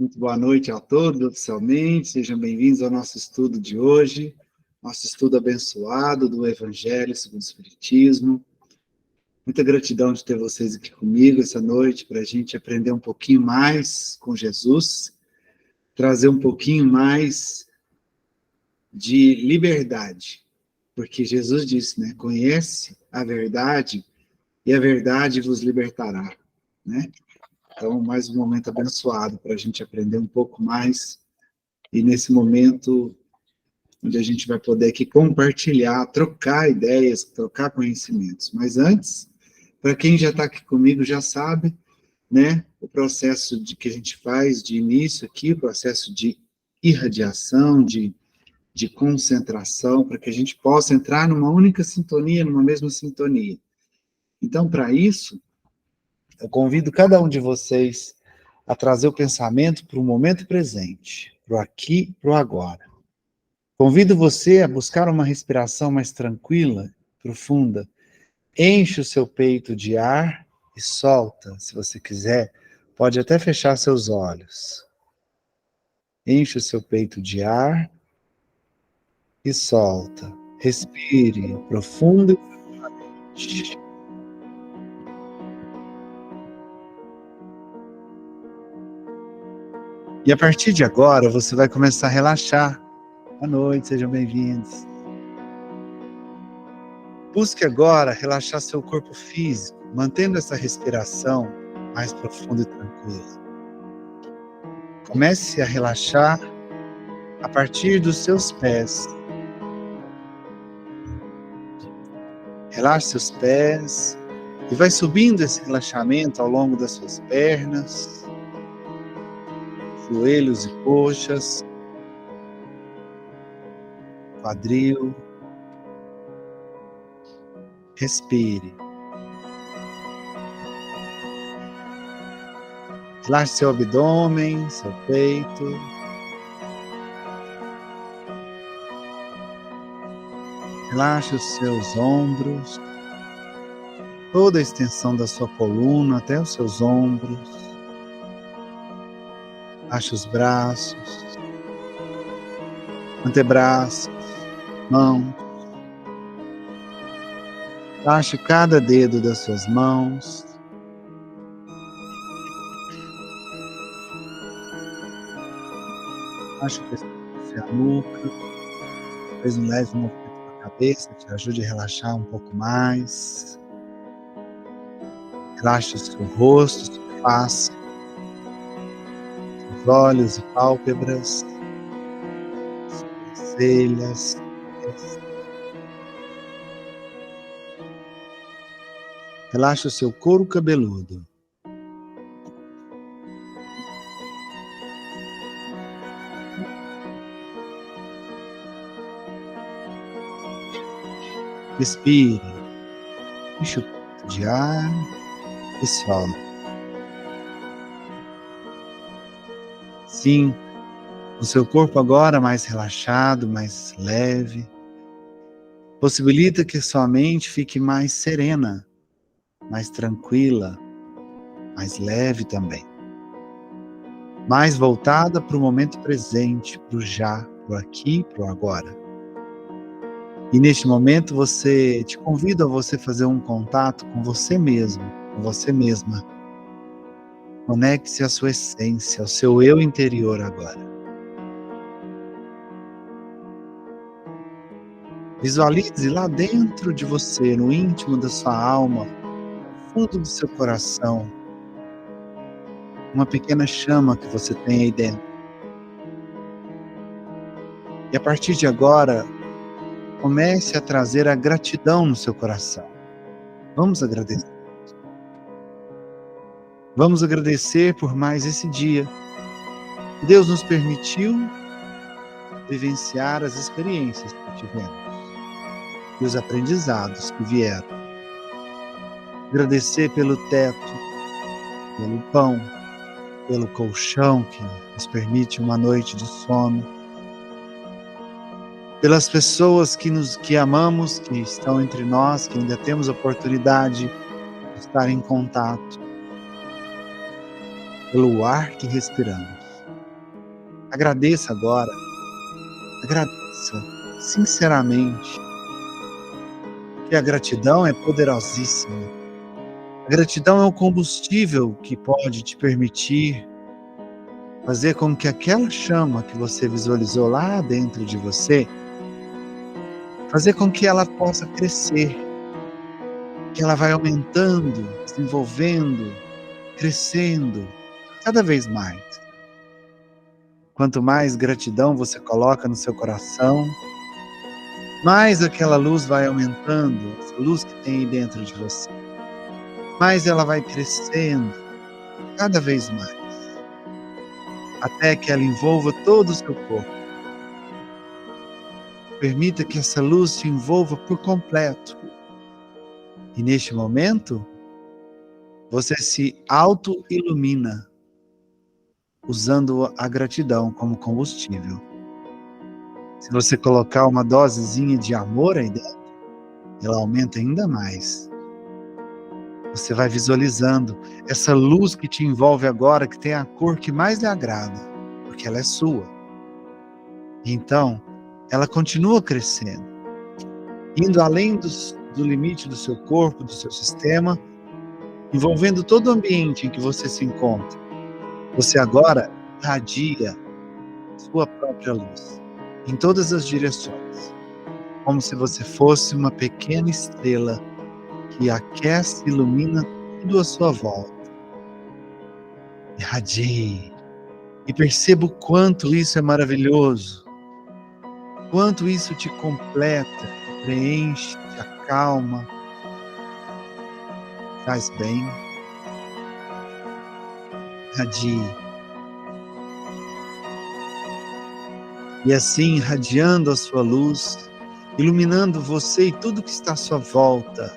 Muito boa noite a todos, oficialmente. Sejam bem-vindos ao nosso estudo de hoje, nosso estudo abençoado do Evangelho segundo o Espiritismo. Muita gratidão de ter vocês aqui comigo essa noite para a gente aprender um pouquinho mais com Jesus, trazer um pouquinho mais de liberdade, porque Jesus disse, né? Conhece a verdade e a verdade vos libertará, né? Então, mais um momento abençoado para a gente aprender um pouco mais e nesse momento onde a gente vai poder aqui compartilhar, trocar ideias, trocar conhecimentos. Mas antes, para quem já está aqui comigo já sabe, né, o processo que a gente faz de início aqui, o processo de irradiação, de concentração, para que a gente possa entrar numa única sintonia, numa mesma sintonia. Então, para isso, eu convido cada um de vocês a trazer o pensamento para o momento presente, para o aqui, para o agora. Convido você a buscar uma respiração mais tranquila, profunda. Enche o seu peito de ar e solta, se você quiser. Pode até fechar seus olhos. Enche o seu peito de ar e solta. Respire profundo e profundamente. E a partir de agora, você vai começar a relaxar. Boa noite, sejam bem-vindos. Busque agora relaxar seu corpo físico, mantendo essa respiração mais profunda e tranquila. Comece a relaxar a partir dos seus pés. Relaxe seus pés e vai subindo esse relaxamento ao longo das suas pernas, joelhos e coxas, quadril. Respire. Relaxe seu abdômen, seu peito. Relaxe os seus ombros, toda a extensão da sua coluna até os seus ombros. Relaxe os braços, antebraços, mãos. Relaxe cada dedo das suas mãos. Relaxe o pescoço e a nuca. Depois um leve movimento com a cabeça, te ajude a relaxar um pouco mais. Relaxe o seu rosto, sua face, seus olhos e pálpebras, sobrancelhas. Relaxe o seu couro cabeludo. Respire. Enche o peito de ar e solta. Sim, o seu corpo agora mais relaxado, mais leve, possibilita que sua mente fique mais serena, mais tranquila, mais leve também. Mais voltada para o momento presente, para o já, para o aqui, para o agora. E neste momento te convido a você fazer um contato com você mesmo, com você mesma. Conecte-se à sua essência, ao seu eu interior agora. Visualize lá dentro de você, no íntimo da sua alma, no fundo do seu coração, uma pequena chama que você tem aí dentro. E a partir de agora, comece a trazer a gratidão no seu coração. Vamos agradecer. Vamos agradecer por mais esse dia. Deus nos permitiu vivenciar as experiências que tivemos e os aprendizados que vieram. Agradecer pelo teto, pelo pão, pelo colchão que nos permite uma noite de sono, pelas pessoas que amamos, que estão entre nós, que ainda temos a oportunidade estar em contato, pelo ar que respiramos. Agradeça agora. Agradeça sinceramente. Porque a gratidão é poderosíssima. A gratidão é o combustível que pode te permitir fazer com que aquela chama que você visualizou lá dentro de você, fazer com que ela possa crescer, que ela vai aumentando, desenvolvendo, crescendo, cada vez mais. Quanto mais gratidão você coloca no seu coração, mais aquela luz vai aumentando, essa luz que tem aí dentro de você. Mais ela vai crescendo, cada vez mais, até que ela envolva todo o seu corpo. Permita que essa luz te envolva por completo. E neste momento, você se auto-ilumina, usando a gratidão como combustível. Se você colocar uma dosezinha de amor aí dentro, ela aumenta ainda mais. Você vai visualizando essa luz que te envolve agora, que tem a cor que mais lhe agrada, porque ela é sua. Então, ela continua crescendo, indo além do limite do seu corpo, do seu sistema, envolvendo todo o ambiente em que você se encontra. Você agora irradia sua própria luz, em todas as direções, como se você fosse uma pequena estrela que aquece e ilumina tudo à sua volta. Irradie e perceba o quanto isso é maravilhoso, quanto isso te completa, te preenche, te acalma, faz bem. Irradie. E assim, irradiando a sua luz, iluminando você e tudo que está à sua volta.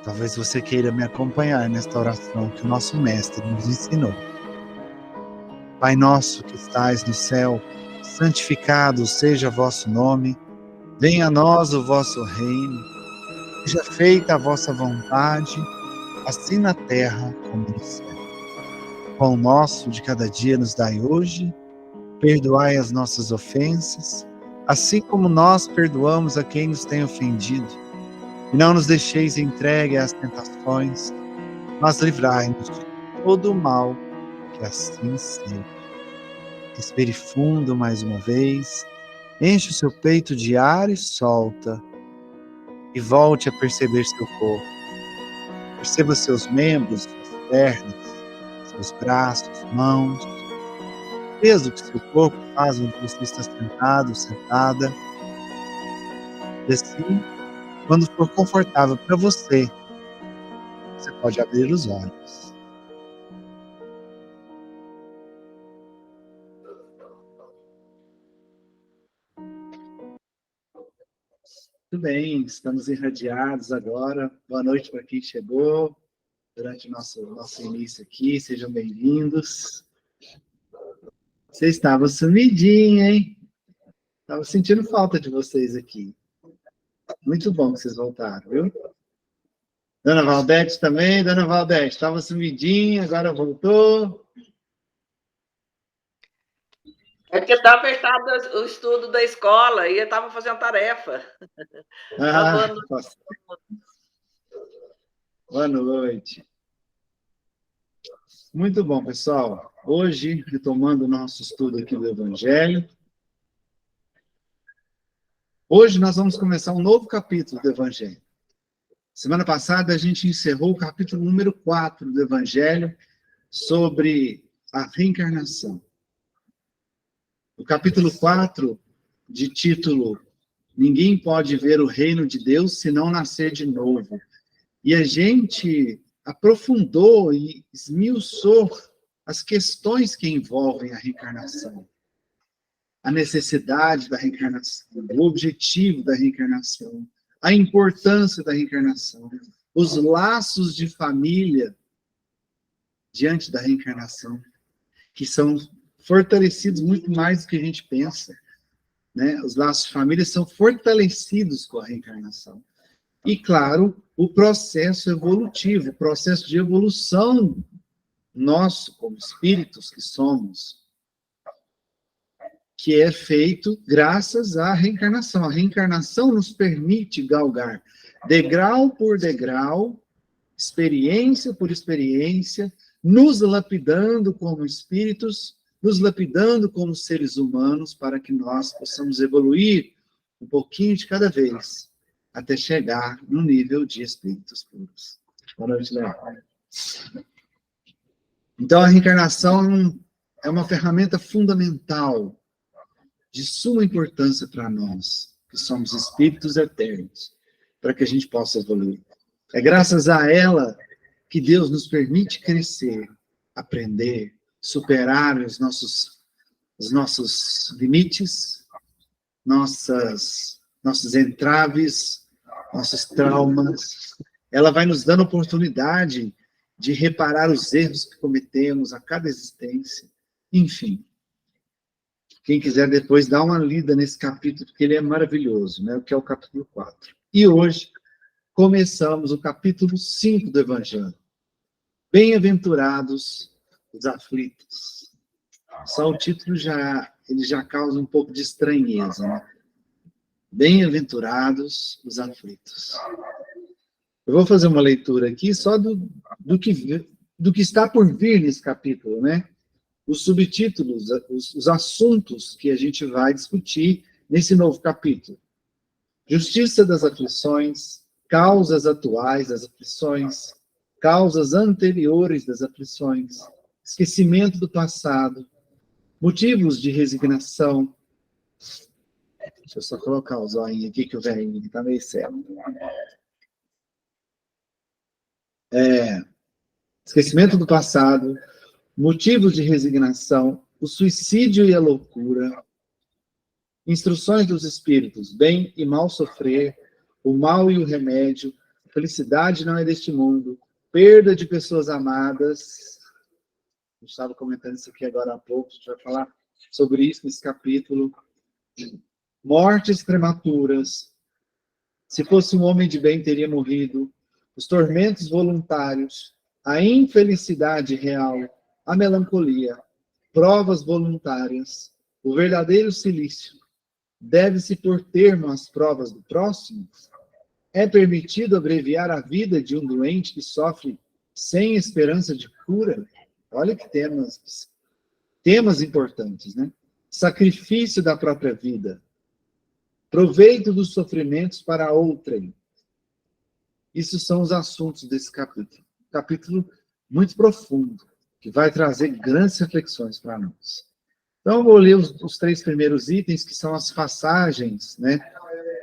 Talvez você queira me acompanhar nesta oração que o nosso Mestre nos ensinou. Pai nosso que estais no céu, santificado seja vosso nome, venha a nós o vosso reino, seja feita a vossa vontade, assim na terra como no céu. O pão nosso de cada dia nos dai hoje, perdoai as nossas ofensas, assim como nós perdoamos a quem nos tem ofendido. E não nos deixeis entregue às tentações, mas livrai-nos de todo o mal, que assim seja. Respire fundo mais uma vez, enche o seu peito de ar e solta, e volte a perceber seu corpo. Perceba seus membros, suas pernas, seus braços, mãos, o peso que seu corpo faz onde você está sentado, sentada. E assim, quando for confortável para você, você pode abrir os olhos. Tudo bem, estamos irradiados agora. Boa noite para quem chegou durante o nosso início aqui. Sejam bem-vindos. Você estava sumidinha, hein? Estava sentindo falta de vocês aqui. Muito bom que vocês voltaram, viu? Dona Valdete também. Dona Valdete, estava sumidinha, agora voltou. É porque estava apertado o estudo da escola e eu estava fazendo tarefa. Boa noite. Muito bom, pessoal. Hoje, retomando o nosso estudo aqui do Evangelho, hoje nós vamos começar um novo capítulo do Evangelho. Semana passada a gente encerrou o capítulo número 4 do Evangelho, sobre a reencarnação. O capítulo 4, de título Ninguém pode ver o reino de Deus se não nascer de novo. E a gente aprofundou e esmiuçou as questões que envolvem a reencarnação. A necessidade da reencarnação, o objetivo da reencarnação, a importância da reencarnação, os laços de família diante da reencarnação, que são fortalecidos muito mais do que a gente pensa, né? Os laços de família são fortalecidos com a reencarnação. E, claro, o processo evolutivo, o processo de evolução nosso, como espíritos que somos, que é feito graças à reencarnação. A reencarnação nos permite galgar degrau por degrau, experiência por experiência, nos lapidando como espíritos, nos lapidando como seres humanos, para que nós possamos evoluir um pouquinho de cada vez, até chegar no nível de espíritos puros. Boa noite, Léo. Então, a reencarnação é uma ferramenta fundamental, de suma importância para nós, que somos espíritos eternos, para que a gente possa evoluir. É graças a ela que Deus nos permite crescer, aprender, superar os nossos limites, nossos entraves, nossos traumas. Ela vai nos dando oportunidade de reparar os erros que cometemos a cada existência. Enfim, quem quiser depois dar uma lida nesse capítulo, porque ele é maravilhoso, né? Que é o capítulo 4. E hoje começamos o capítulo 5 do Evangelho. Bem-aventurados os aflitos. Só o título ele já causa um pouco de estranheza, né? Bem-aventurados os aflitos. Eu vou fazer uma leitura aqui só do que está por vir nesse capítulo, né? Os subtítulos, os assuntos que a gente vai discutir nesse novo capítulo. Justiça das aflições, causas atuais das aflições, causas anteriores das aflições, esquecimento do passado, motivos de resignação. Deixa eu só colocar o zoinho aqui, que o velhinho está meio cego. Esquecimento do passado, motivos de resignação, o suicídio e a loucura, instruções dos espíritos, bem e mal sofrer, o mal e o remédio, a felicidade não é deste mundo, perda de pessoas amadas. Eu estava comentando isso aqui agora há pouco, a gente vai falar sobre isso nesse capítulo. Mortes prematuras, se fosse um homem de bem teria morrido, os tormentos voluntários, a infelicidade real, a melancolia, provas voluntárias, o verdadeiro silício. Deve-se pôr termo às provas do próximo? É permitido abreviar a vida de um doente que sofre sem esperança de cura? Olha que temas importantes, né? Sacrifício da própria vida, proveito dos sofrimentos para outrem. Isso são os assuntos desse capítulo. Capítulo muito profundo, que vai trazer grandes reflexões para nós. Então, eu vou ler os 3 primeiros itens, que são as passagens, né,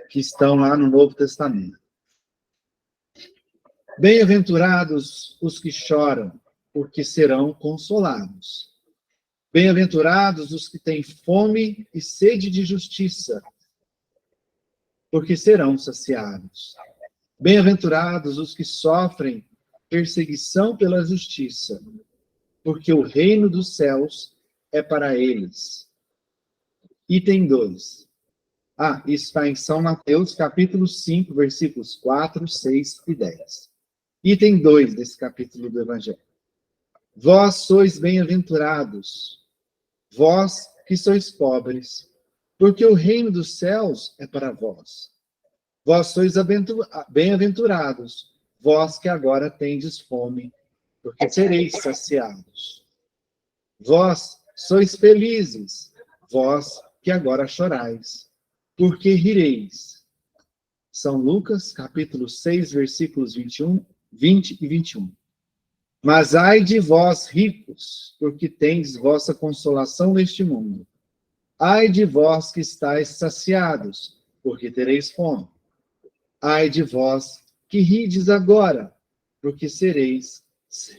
que estão lá no Novo Testamento. Bem-aventurados os que choram, porque serão consolados. Bem-aventurados os que têm fome e sede de justiça, porque serão saciados. Bem-aventurados os que sofrem perseguição pela justiça, porque o reino dos céus é para eles. Item 2. Isso está em São Mateus, capítulo 5, versículos 4, 6 e 10. Item 2 desse capítulo do Evangelho. Vós sois bem-aventurados, vós que sois pobres, porque o reino dos céus é para vós. Vós sois bem-aventurados, vós que agora tendes fome, porque sereis saciados. Vós sois felizes, vós que agora chorais, porque rireis. São Lucas, capítulo 6, versículos 20 e 21. Mas ai de vós, ricos, porque tendes vossa consolação neste mundo. Ai de vós que estáis saciados, porque tereis fome. Ai de vós que rides agora, porque sereis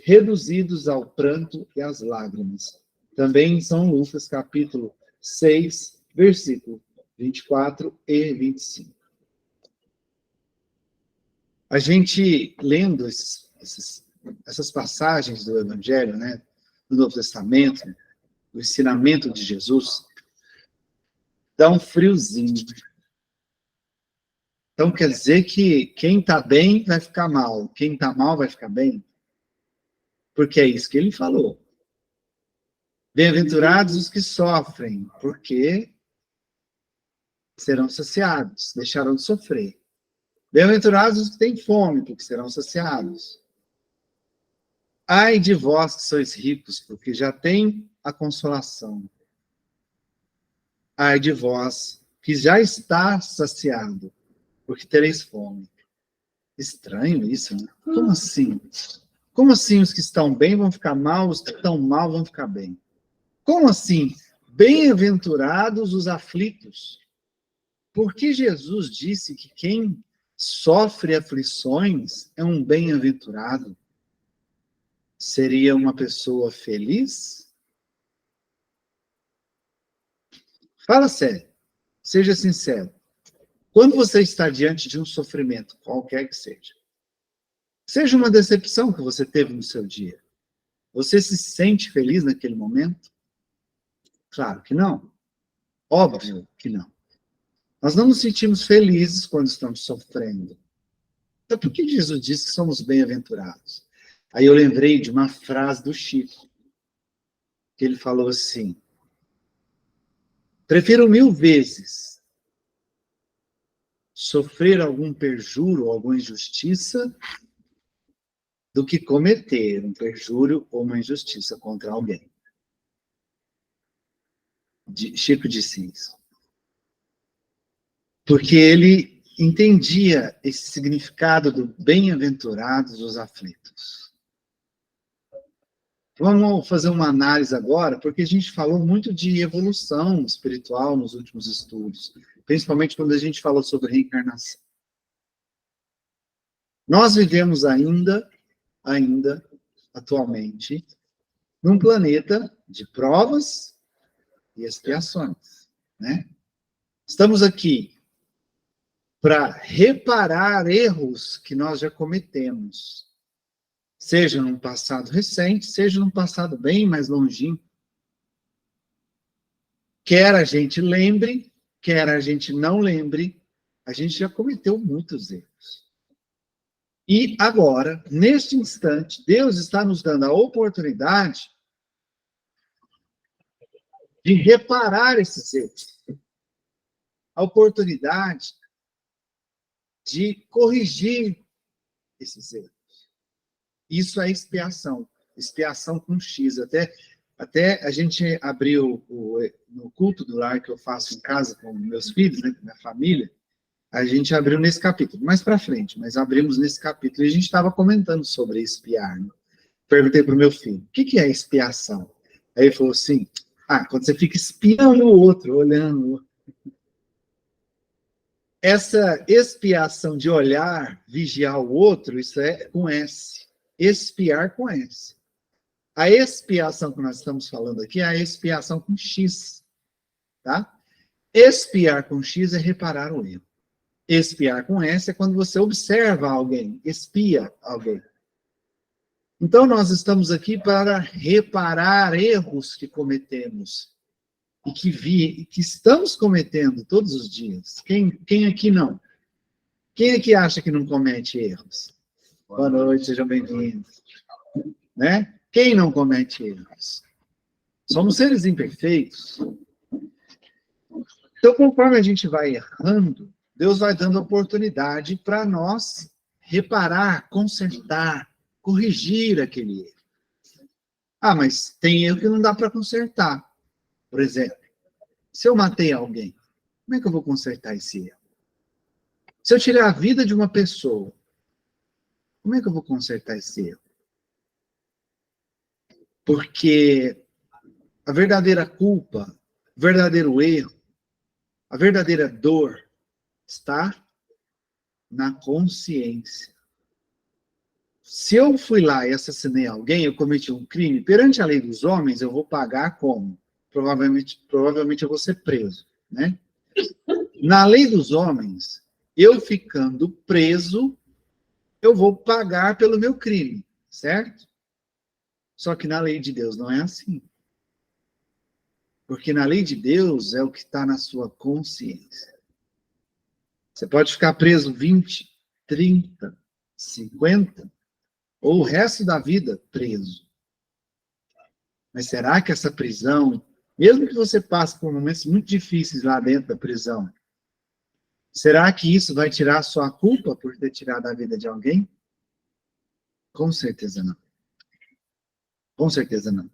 reduzidos ao pranto e às lágrimas. Também em São Lucas, capítulo 6, versículo 24 e 25. A gente, lendo essas passagens do Evangelho, né, do Novo Testamento, do ensinamento de Jesus, dá um friozinho. Então, quer dizer que quem está bem vai ficar mal, quem está mal vai ficar bem? Porque é isso que ele falou. Bem-aventurados os que sofrem, porque serão saciados, deixarão de sofrer. Bem-aventurados os que têm fome, porque serão saciados. Ai de vós que sois ricos, porque já tem a consolação. Ai de vós que já está saciado, porque tereis fome. Estranho isso, né? Como assim? Como assim os que estão bem vão ficar mal, os que estão mal vão ficar bem? Como assim? Bem-aventurados os aflitos. Porque Jesus disse que quem sofre aflições é um bem-aventurado. Seria uma pessoa feliz? Fala sério. Seja sincero. Quando você está diante de um sofrimento, qualquer que seja uma decepção que você teve no seu dia, você se sente feliz naquele momento? Claro que não. Óbvio que não. Nós não nos sentimos felizes quando estamos sofrendo. Então, por que Jesus disse que somos bem-aventurados? Aí eu lembrei de uma frase do Chico, que ele falou assim: prefiro 1000 vezes sofrer algum perjuro, alguma injustiça, do que cometer um perjúrio ou uma injustiça contra alguém. Chico disse isso. Porque ele entendia esse significado do bem-aventurados os aflitos. Vamos fazer uma análise agora, porque a gente falou muito de evolução espiritual nos últimos estudos, principalmente quando a gente falou sobre reencarnação. Nós vivemos ainda, atualmente, num planeta de provas e expiações, né? Estamos aqui para reparar erros que nós já cometemos, seja num passado recente, seja num passado bem mais longínquo. Quer a gente lembre, quer a gente não lembre, a gente já cometeu muitos erros. E agora, neste instante, Deus está nos dando a oportunidade de reparar esses erros. A oportunidade de corrigir esses erros. Isso é expiação. Expiação com X. Até a gente abriu no culto do lar que eu faço em casa com meus filhos, né, com minha família, a gente abriu nesse capítulo, mais para frente, mas abrimos nesse capítulo e a gente estava comentando sobre expiar. Né? Perguntei para o meu filho, o que é expiação? Aí ele falou assim, quando você fica espiando o outro, olhando. Essa expiação de olhar, vigiar o outro, isso é com S. Espiar com S. A expiação que nós estamos falando aqui é a expiação com X. Tá? Espiar com X é reparar o erro. Espiar com S é quando você observa alguém, espia alguém. Então, nós estamos aqui para reparar erros que cometemos e que estamos cometendo todos os dias. Quem aqui não? Quem aqui acha que não comete erros? Boa noite, sejam bem-vindos. Né? Quem não comete erros? Somos seres imperfeitos. Então, conforme a gente vai errando, Deus vai dando oportunidade para nós reparar, consertar, corrigir aquele erro. Mas tem erro que não dá para consertar. Por exemplo, se eu matei alguém, como é que eu vou consertar esse erro? Se eu tirar a vida de uma pessoa, como é que eu vou consertar esse erro? Porque a verdadeira culpa, o verdadeiro erro, a verdadeira dor está na consciência. Se eu fui lá e assassinei alguém, eu cometi um crime, perante a lei dos homens, eu vou pagar como? Provavelmente eu vou ser preso, né? Na lei dos homens, eu ficando preso, eu vou pagar pelo meu crime, certo? Só que na lei de Deus não é assim. Porque na lei de Deus é o que está na sua consciência. Você pode ficar preso 20, 30, 50, ou o resto da vida preso. Mas será que essa prisão, mesmo que você passe por momentos muito difíceis lá dentro da prisão, será que isso vai tirar a sua culpa por ter tirado a vida de alguém? Com certeza não. Com certeza não.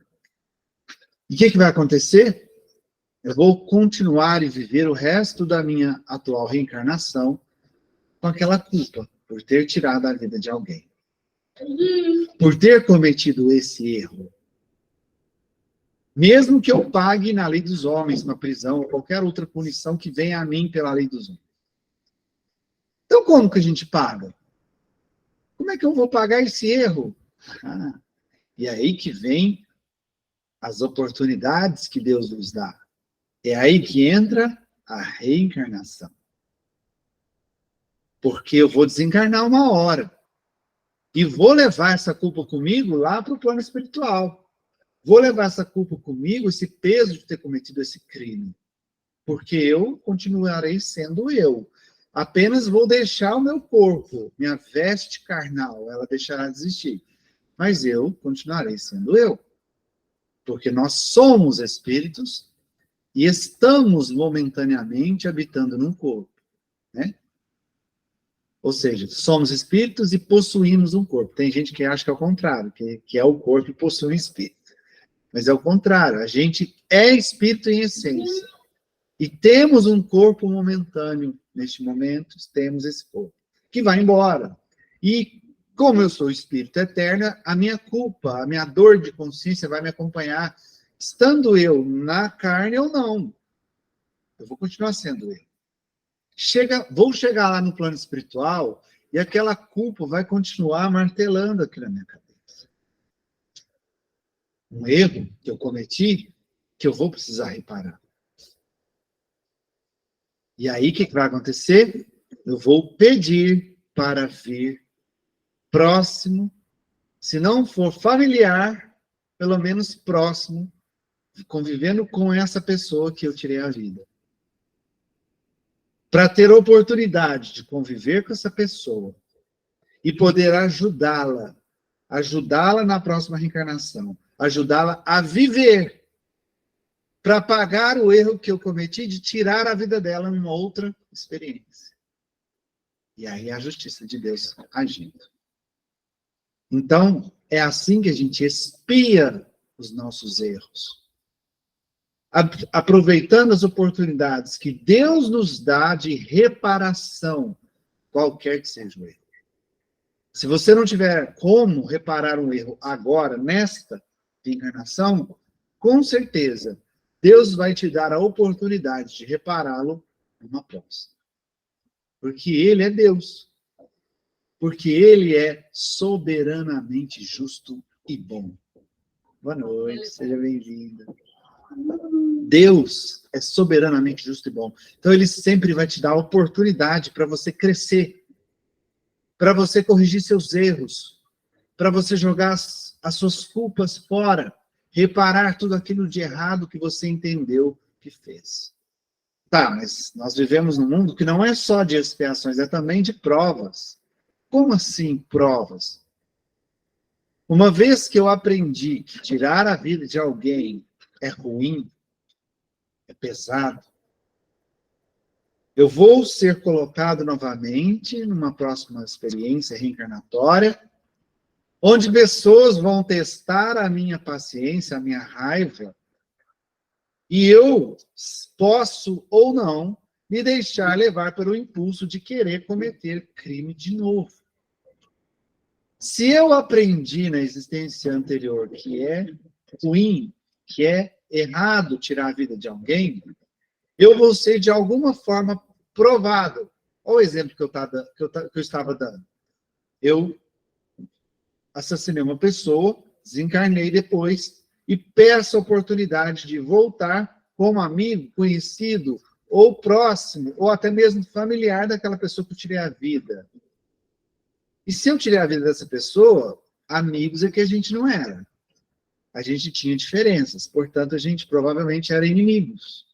E o que vai acontecer? Eu vou continuar e viver o resto da minha atual reencarnação com aquela culpa por ter tirado a vida de alguém. Por ter cometido esse erro. Mesmo que eu pague na lei dos homens, uma prisão ou qualquer outra punição que venha a mim pela lei dos homens. Então, como que a gente paga? Como é que eu vou pagar esse erro? E aí que vem as oportunidades que Deus nos dá. É aí que entra a reencarnação. Porque eu vou desencarnar uma hora. E vou levar essa culpa comigo lá para o plano espiritual. Vou levar essa culpa comigo, esse peso de ter cometido esse crime. Porque eu continuarei sendo eu. Apenas vou deixar o meu corpo, minha veste carnal, ela deixará de existir. Mas eu continuarei sendo eu. Porque nós somos espíritos e estamos momentaneamente habitando num corpo, né? Ou seja, somos espíritos e possuímos um corpo. Tem gente que acha que é o contrário, que é o corpo e possui um espírito. Mas é o contrário, a gente é espírito em essência. E temos um corpo momentâneo neste momento, temos esse corpo, que vai embora. E como eu sou espírito eterno, a minha culpa, a minha dor de consciência vai me acompanhar, estando eu na carne ou não. Eu vou continuar sendo eu. Vou chegar lá no plano espiritual e aquela culpa vai continuar martelando aqui na minha cabeça. Um erro que eu cometi, que eu vou precisar reparar. E aí, o que vai acontecer? Eu vou pedir para vir próximo, se não for familiar, pelo menos próximo, convivendo com essa pessoa que eu tirei a vida. Para ter a oportunidade de conviver com essa pessoa e poder ajudá-la na próxima reencarnação, ajudá-la a viver, para pagar o erro que eu cometi de tirar a vida dela numa outra experiência. E aí a justiça de Deus agindo. Então, é assim que a gente expia os nossos erros. Aproveitando as oportunidades que Deus nos dá de reparação, qualquer que seja o erro. Se você não tiver como reparar um erro agora, nesta encarnação, com certeza, Deus vai te dar a oportunidade de repará-lo numa próxima. Porque Ele é Deus. Porque Ele é soberanamente justo e bom. Boa noite, seja bem-vinda. Deus é soberanamente justo e bom. Então, Ele sempre vai te dar a oportunidade para você crescer, para você corrigir seus erros, para você jogar as suas culpas fora, reparar tudo aquilo de errado que você entendeu que fez. Tá, mas nós vivemos num mundo que não é só de expiações, é também de provas. Como assim provas? Uma vez que eu aprendi que tirar a vida de alguém é ruim, é pesado, eu vou ser colocado novamente numa próxima experiência reencarnatória, onde pessoas vão testar a minha paciência, a minha raiva, e eu posso ou não me deixar levar pelo impulso de querer cometer crime de novo. Se eu aprendi na existência anterior que é ruim, que é errado tirar a vida de alguém, eu vou ser de alguma forma provado. Olha o exemplo que eu estava dando. Eu assassinei uma pessoa, desencarnei depois e peço a oportunidade de voltar como amigo, conhecido, ou próximo, ou até mesmo familiar daquela pessoa que eu tirei a vida. E se eu tirei a vida dessa pessoa, amigos é que a gente não era. A gente tinha diferenças, portanto, a gente provavelmente era inimigos.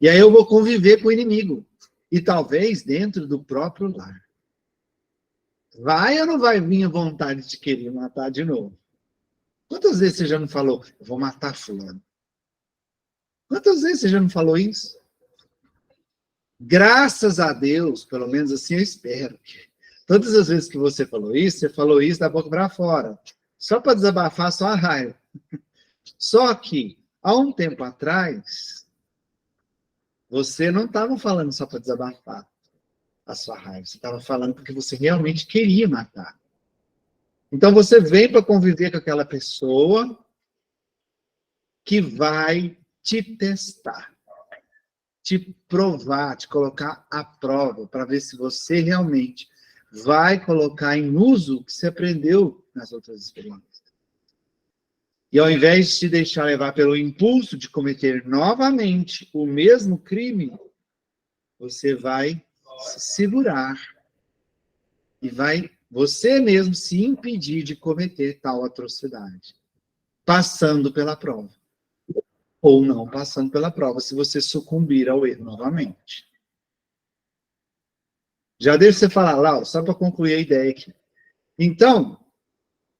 E aí eu vou conviver com o inimigo. E talvez dentro do próprio lar. Vai ou não vai vir a vontade de querer matar de novo? Quantas vezes você já não falou, eu vou matar fulano? Quantas vezes você já não falou isso? Graças a Deus, pelo menos assim eu espero. Todas as vezes que você falou isso da boca para fora. Só para desabafar só a raiva. Só que, há um tempo atrás, você não estava falando só para desabafar a sua raiva. Você estava falando porque você realmente queria matar. Então você vem para conviver com aquela pessoa que vai te testar, te provar, te colocar à prova, para ver se você realmente vai colocar em uso o que você aprendeu nas outras experiências. E ao invés de te deixar levar pelo impulso de cometer novamente o mesmo crime, você vai se segurar e vai você mesmo se impedir de cometer tal atrocidade, passando pela prova. Ou não passando pela prova, se você sucumbir ao erro novamente. Já deixa você falar, Laura, só para concluir a ideia aqui. Então,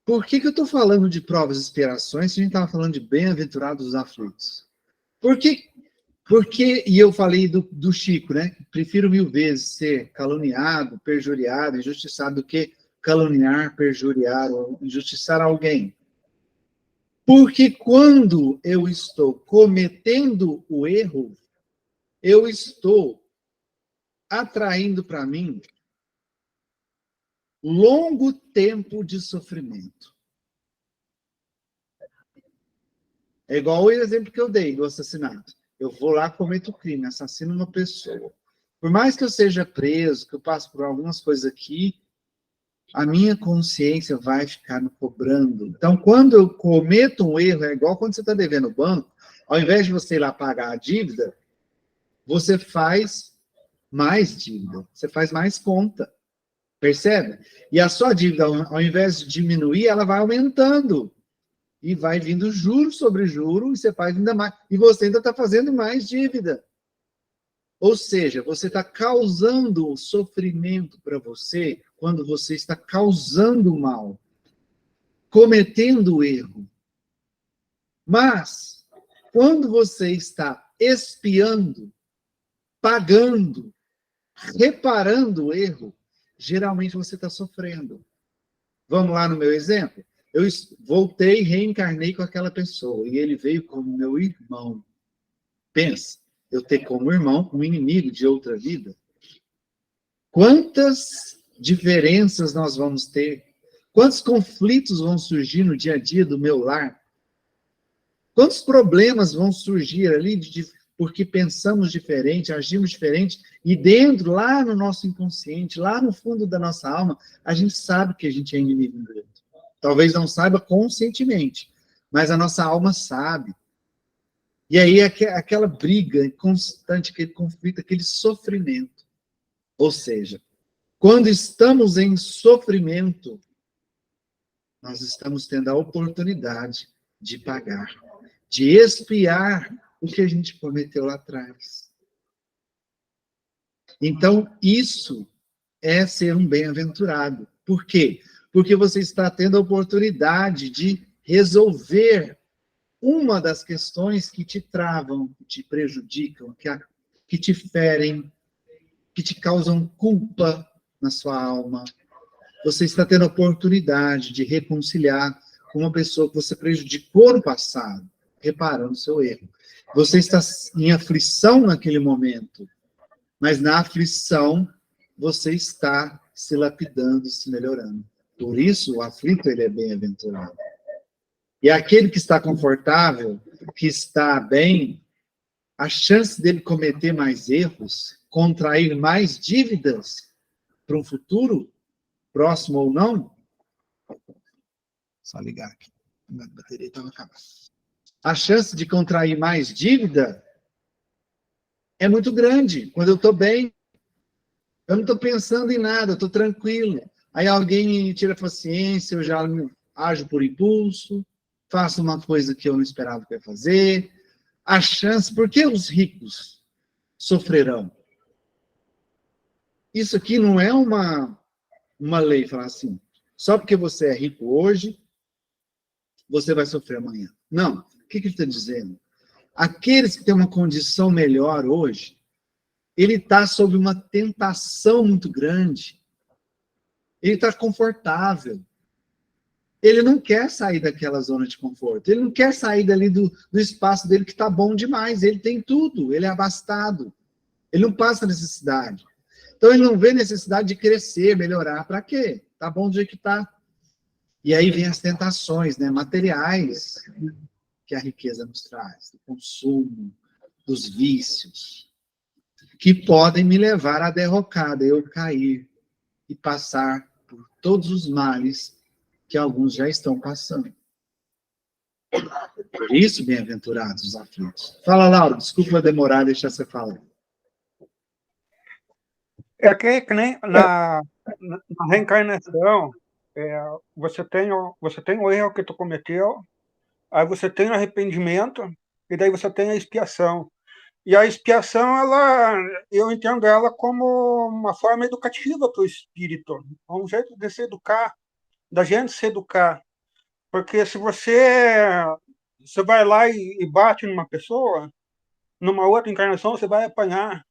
por que eu estou falando de provas e expiações se a gente estava falando de bem-aventurados os aflitos? Porque, e eu falei do Chico, né? Prefiro 1000 vezes ser caluniado, perjuriado, injustiçado, do que caluniar, perjuriar ou injustiçar alguém. Porque quando eu estou cometendo o erro, eu estou atraindo para mim longo tempo de sofrimento. É igual o exemplo que eu dei do assassinato. Eu vou lá, cometo o crime, assassino uma pessoa. Por mais que eu seja preso, que eu passe por algumas coisas aqui, a minha consciência vai ficar me cobrando. Então, quando eu cometo um erro, é igual quando você está devendo o banco, ao invés de você ir lá pagar a dívida, você faz mais dívida, você faz mais conta. Percebe? E a sua dívida, ao invés de diminuir, ela vai aumentando. E vai vindo juro sobre juro, e você faz ainda mais. E você ainda está fazendo mais dívida. Ou seja, você está causando sofrimento para você quando você está causando mal, cometendo erro. Mas, quando você está expiando, pagando, reparando o erro, geralmente você está sofrendo. Vamos lá no meu exemplo? Eu voltei, reencarnei com aquela pessoa, e ele veio como meu irmão. Pensa, eu ter como irmão um inimigo de outra vida. Quantas diferenças nós vamos ter? Quantos conflitos vão surgir no dia a dia do meu lar? Quantos problemas vão surgir ali porque pensamos diferente, agimos diferente, e dentro, lá no nosso inconsciente, lá no fundo da nossa alma, a gente sabe que a gente é inimigo do outro. Talvez não saiba conscientemente, mas a nossa alma sabe. E aí aquela briga constante, aquele conflito, aquele sofrimento. Ou seja, quando estamos em sofrimento, nós estamos tendo a oportunidade de pagar, de expiar o que a gente cometeu lá atrás. Então, isso é ser um bem-aventurado. Por quê? Porque você está tendo a oportunidade de resolver uma das questões que te travam, que te prejudicam, que te ferem, que te causam culpa na sua alma. Você está tendo a oportunidade de reconciliar com uma pessoa que você prejudicou no passado, reparando o seu erro. Você está em aflição naquele momento, mas na aflição você está se lapidando, se melhorando. Por isso, o aflito ele é bem-aventurado. E aquele que está confortável, que está bem, a chance dele cometer mais erros, contrair mais dívidas para um futuro, próximo ou não, só ligar aqui, a bateria estava acabando. A chance de contrair mais dívida é muito grande. Quando eu estou bem, eu não estou pensando em nada, eu estou tranquilo. Aí alguém me tira a paciência, eu já ajo por impulso, faço uma coisa que eu não esperava que ia fazer. A chance, por que os ricos sofrerão? Isso aqui não é uma lei, falar assim, só porque você é rico hoje, você vai sofrer amanhã. Não. O que ele está dizendo? Aqueles que têm uma condição melhor hoje, ele está sob uma tentação muito grande. Ele está confortável. Ele não quer sair daquela zona de conforto. Ele não quer sair dali do espaço dele que está bom demais. Ele tem tudo. Ele é abastado. Ele não passa necessidade. Então, ele não vê necessidade de crescer, melhorar. Para quê? Está bom do jeito que está. E aí vem as tentações, né, materiais que a riqueza nos traz. Do consumo, dos vícios, que podem me levar à derrocada, eu cair e passar por todos os males que alguns já estão passando. Por isso, bem-aventurados os aflitos. Fala, Laura, desculpa demorar, deixar você falar. É que nem na reencarnação, você tem o erro que tu cometeu, aí você tem o arrependimento, e daí você tem a expiação. E a expiação, eu entendo ela como uma forma educativa para o espírito, um jeito de se educar, da gente se educar. Porque se você vai lá e bate numa pessoa, numa outra encarnação você vai apanhar.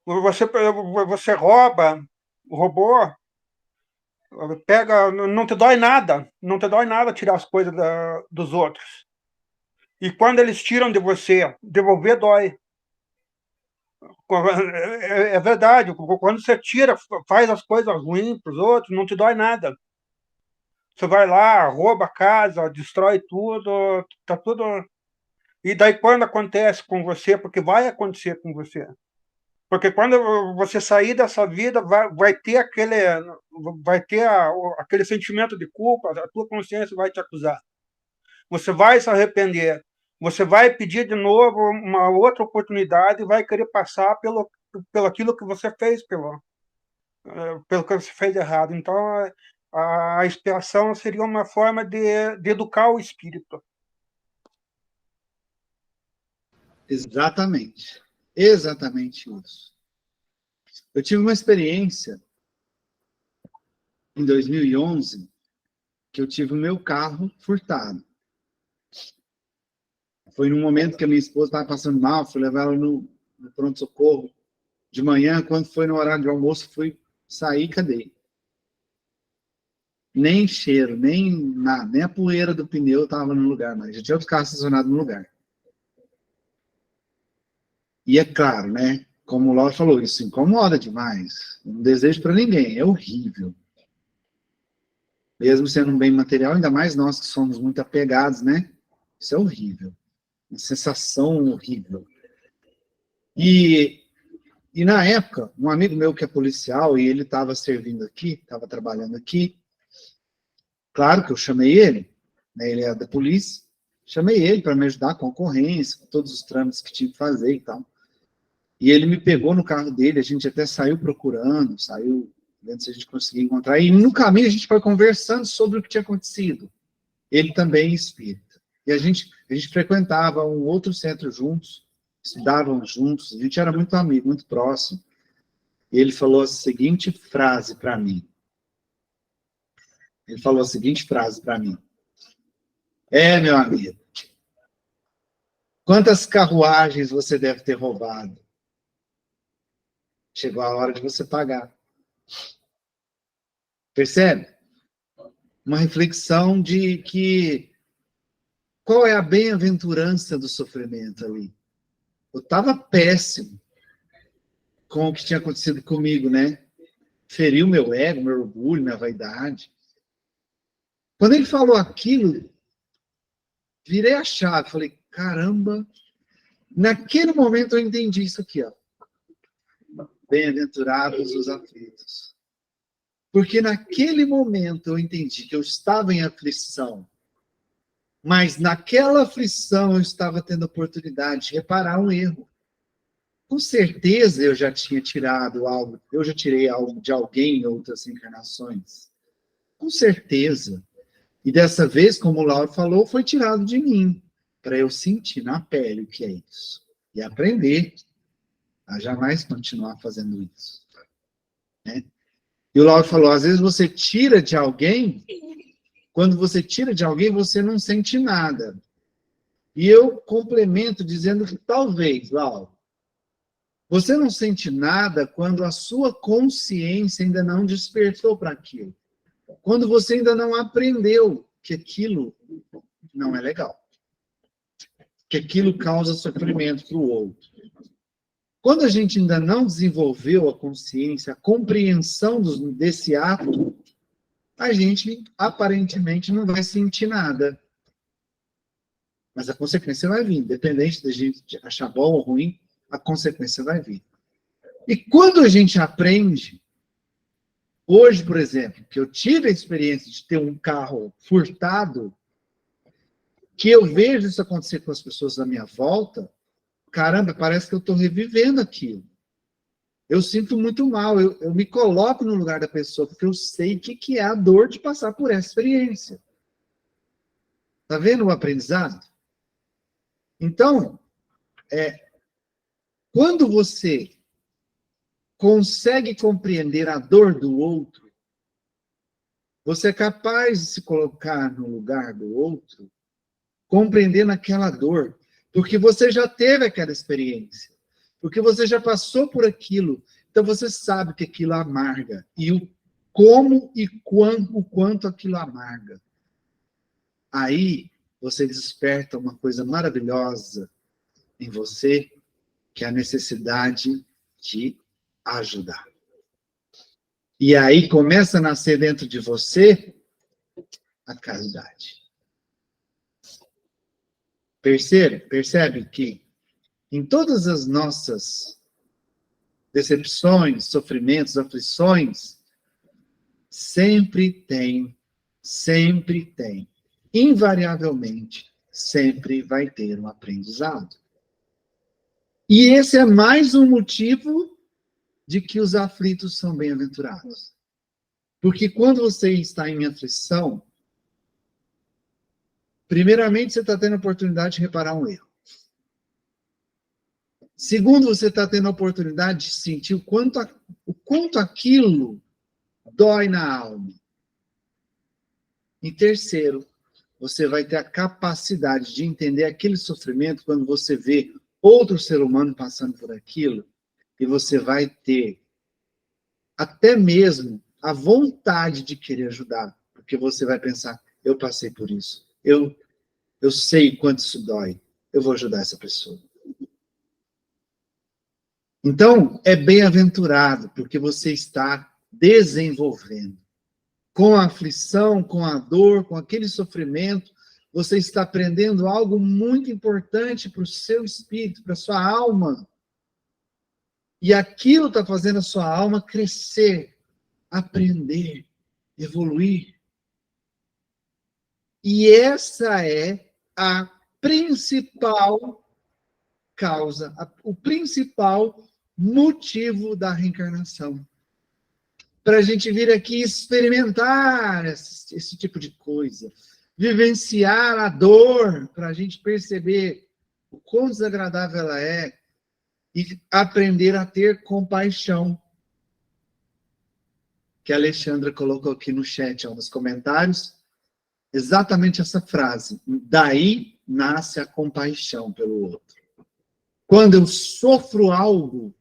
Você roubou, pega, não te dói nada tirar as coisas dos outros. E quando eles tiram de você, devolver dói. É verdade, quando você tira, faz as coisas ruins para os outros, não te dói nada. Você vai lá, rouba a casa, destrói tudo, tá tudo. E daí quando acontece com você, porque vai acontecer com você. Porque quando você sair dessa vida, vai ter aquele sentimento de culpa, a tua consciência vai te acusar. Você vai se arrepender. Você vai pedir de novo uma outra oportunidade e vai querer passar pelo aquilo que você fez, pelo que você fez errado. Então, a expiação seria uma forma de educar o espírito. Exatamente. Exatamente isso. Eu tive uma experiência em 2011 que eu tive o meu carro furtado. Foi num momento que a minha esposa estava passando mal, fui levar ela no pronto-socorro de manhã, quando foi no horário de almoço, fui sair, cadê? Nem cheiro, nem nada, nem a poeira do pneu estava no lugar, mas já tinha outros carros estacionados no lugar. E é claro, né? Como o Laura falou, isso incomoda demais. Não desejo para ninguém, é horrível. Mesmo sendo um bem material, ainda mais nós que somos muito apegados, né? Isso é horrível. Uma sensação horrível. E na época, um amigo meu que é policial, e ele estava servindo aqui, estava trabalhando aqui, claro que eu chamei ele, né, ele é da polícia, chamei ele para me ajudar com a ocorrência, com todos os trâmites que tinha que fazer e tal. E ele me pegou no carro dele, a gente até saiu procurando, saiu vendo se a gente conseguia encontrar, e no caminho a gente foi conversando sobre o que tinha acontecido. Ele também é espírita. E a gente frequentava um outro centro juntos, estudávamos juntos, a gente era muito amigo, muito próximo. E ele falou a seguinte frase para mim. Meu amigo, quantas carruagens você deve ter roubado? Chegou a hora de você pagar. Percebe? Uma reflexão de que qual é a bem-aventurança do sofrimento ali? Eu estava péssimo com o que tinha acontecido comigo, né? Feriu meu ego, meu orgulho, minha vaidade. Quando ele falou aquilo, virei a chave, falei, caramba, naquele momento eu entendi isso aqui, ó. Bem-aventurados os aflitos. Porque naquele momento eu entendi que eu estava em aflição, mas naquela aflição eu estava tendo a oportunidade de reparar um erro. Com certeza eu já tinha tirado algo, eu já tirei algo de alguém em outras encarnações. Com certeza. E dessa vez, como o Lauro falou, foi tirado de mim, para eu sentir na pele o que é isso. E aprender a jamais continuar fazendo isso. Né? E o Lauro falou, às vezes você tira de alguém Quando você tira de alguém, você não sente nada. E eu complemento dizendo que talvez, Lau, você não sente nada quando a sua consciência ainda não despertou para aquilo. Quando você ainda não aprendeu que aquilo não é legal. Que aquilo causa sofrimento para o outro. Quando a gente ainda não desenvolveu a consciência, a compreensão desse ato, a gente aparentemente não vai sentir nada. Mas a consequência vai vir. Independente da gente achar bom ou ruim, a consequência vai vir. E quando a gente aprende, hoje, por exemplo, que eu tive a experiência de ter um carro furtado, que eu vejo isso acontecer com as pessoas à minha volta, caramba, parece que eu estou revivendo aquilo. Eu sinto muito mal, eu me coloco no lugar da pessoa, porque eu sei o que é a dor de passar por essa experiência. Está vendo o aprendizado? Então, quando você consegue compreender a dor do outro, você é capaz de se colocar no lugar do outro, compreendendo aquela dor, porque você já teve aquela experiência, porque você já passou por aquilo, então você sabe que aquilo amarga, e o como e o quanto aquilo amarga. Aí você desperta uma coisa maravilhosa em você, que é a necessidade de ajudar. E aí começa a nascer dentro de você a caridade. Percebe que em todas as nossas decepções, sofrimentos, aflições, sempre tem, invariavelmente, sempre vai ter um aprendizado. E esse é mais um motivo de que os aflitos são bem-aventurados. Porque quando você está em aflição, primeiramente você está tendo a oportunidade de reparar um erro. Segundo, você está tendo a oportunidade de sentir o quanto aquilo dói na alma. E terceiro, você vai ter a capacidade de entender aquele sofrimento quando você vê outro ser humano passando por aquilo, e você vai ter até mesmo a vontade de querer ajudar, porque você vai pensar, eu passei por isso, eu sei quanto isso dói, eu vou ajudar essa pessoa. Então, é bem-aventurado, porque você está desenvolvendo. Com a aflição, com a dor, com aquele sofrimento, você está aprendendo algo muito importante para o seu espírito, para a sua alma. E aquilo está fazendo a sua alma crescer, aprender, evoluir. E essa é a principal causa, o principal motivo da reencarnação. Para a gente vir aqui experimentar esse tipo de coisa, vivenciar a dor, para a gente perceber o quão desagradável ela é e aprender a ter compaixão. Que a Alexandra colocou aqui no chat, nos comentários, exatamente essa frase. Daí nasce a compaixão pelo outro. Quando eu sofro algo,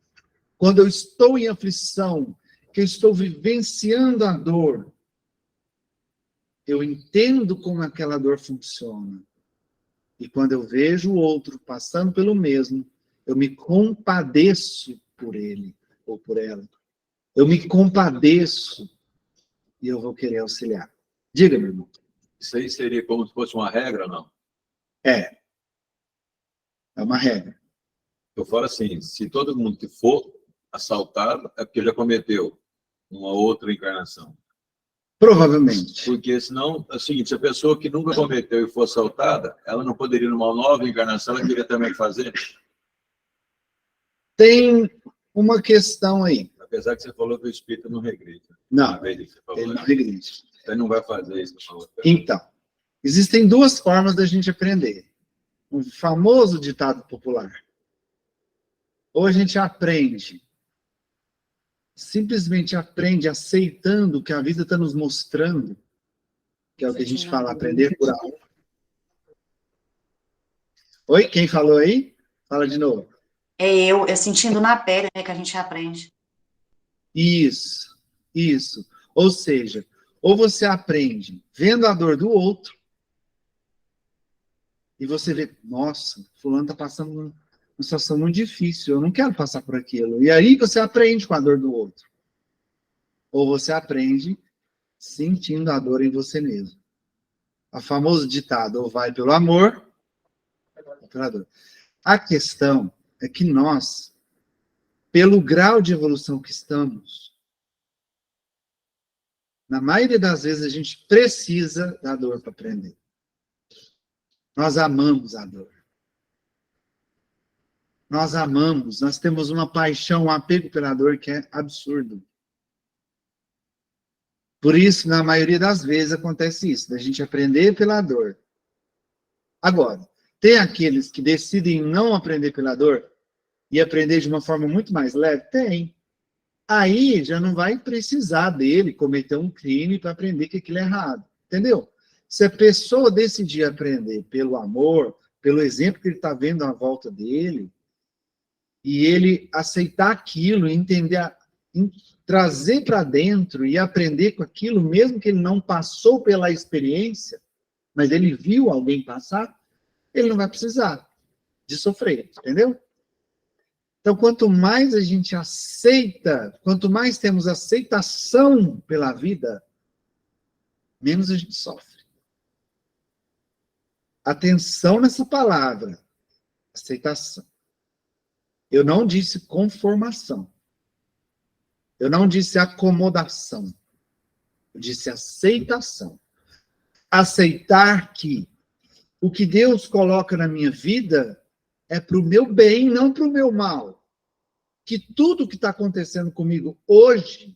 quando eu estou em aflição, que eu estou vivenciando a dor, eu entendo como aquela dor funciona. E quando eu vejo o outro passando pelo mesmo, eu me compadeço por ele ou por ela. Eu me compadeço e eu vou querer auxiliar. Diga, meu irmão. Isso aí seria como se fosse uma regra, não? É uma regra. Eu falo assim, se todo mundo que for assaltado, é porque já cometeu uma outra encarnação. Provavelmente. Porque senão, é o seguinte, se a pessoa que nunca cometeu e for assaltada, ela não poderia, numa nova encarnação, ela queria também fazer? Tem uma questão aí. Apesar que você falou que o espírito não regride. Não, ele não regride. Você não vai fazer isso. Então, existem duas formas da gente aprender. Um famoso ditado popular. Ou a gente aprende, simplesmente aprende aceitando o que a vida está nos mostrando, que é o que a gente fala, aprender por algo. Oi, quem falou aí? Fala de novo. É sentindo na pele, né, que a gente aprende. Isso, isso. Ou seja, ou você aprende vendo a dor do outro, e você vê, nossa, fulano está passando uma situação muito difícil, eu não quero passar por aquilo. E aí você aprende com a dor do outro. Ou você aprende sentindo a dor em você mesmo. O famoso ditado, ou vai pelo amor, ou pela dor. A questão é que nós, pelo grau de evolução que estamos, na maioria das vezes a gente precisa da dor para aprender. Nós amamos a dor. Nós amamos, nós temos uma paixão, um apego pela dor que é absurdo. Por isso, na maioria das vezes, acontece isso, da gente aprender pela dor. Agora, tem aqueles que decidem não aprender pela dor e aprender de uma forma muito mais leve? Tem. Aí já não vai precisar dele cometer um crime para aprender que aquilo é errado. Entendeu? Se a pessoa decidir aprender pelo amor, pelo exemplo que ele está vendo à volta dele, e ele aceitar aquilo, entender, trazer para dentro e aprender com aquilo, mesmo que ele não passou pela experiência, mas ele viu alguém passar, ele não vai precisar de sofrer, entendeu? Então, quanto mais a gente aceita, quanto mais temos aceitação pela vida, menos a gente sofre. Atenção nessa palavra, aceitação. Eu não disse conformação. Eu não disse acomodação. Eu disse aceitação. Aceitar que o que Deus coloca na minha vida é para o meu bem, não para o meu mal. Que tudo que está acontecendo comigo hoje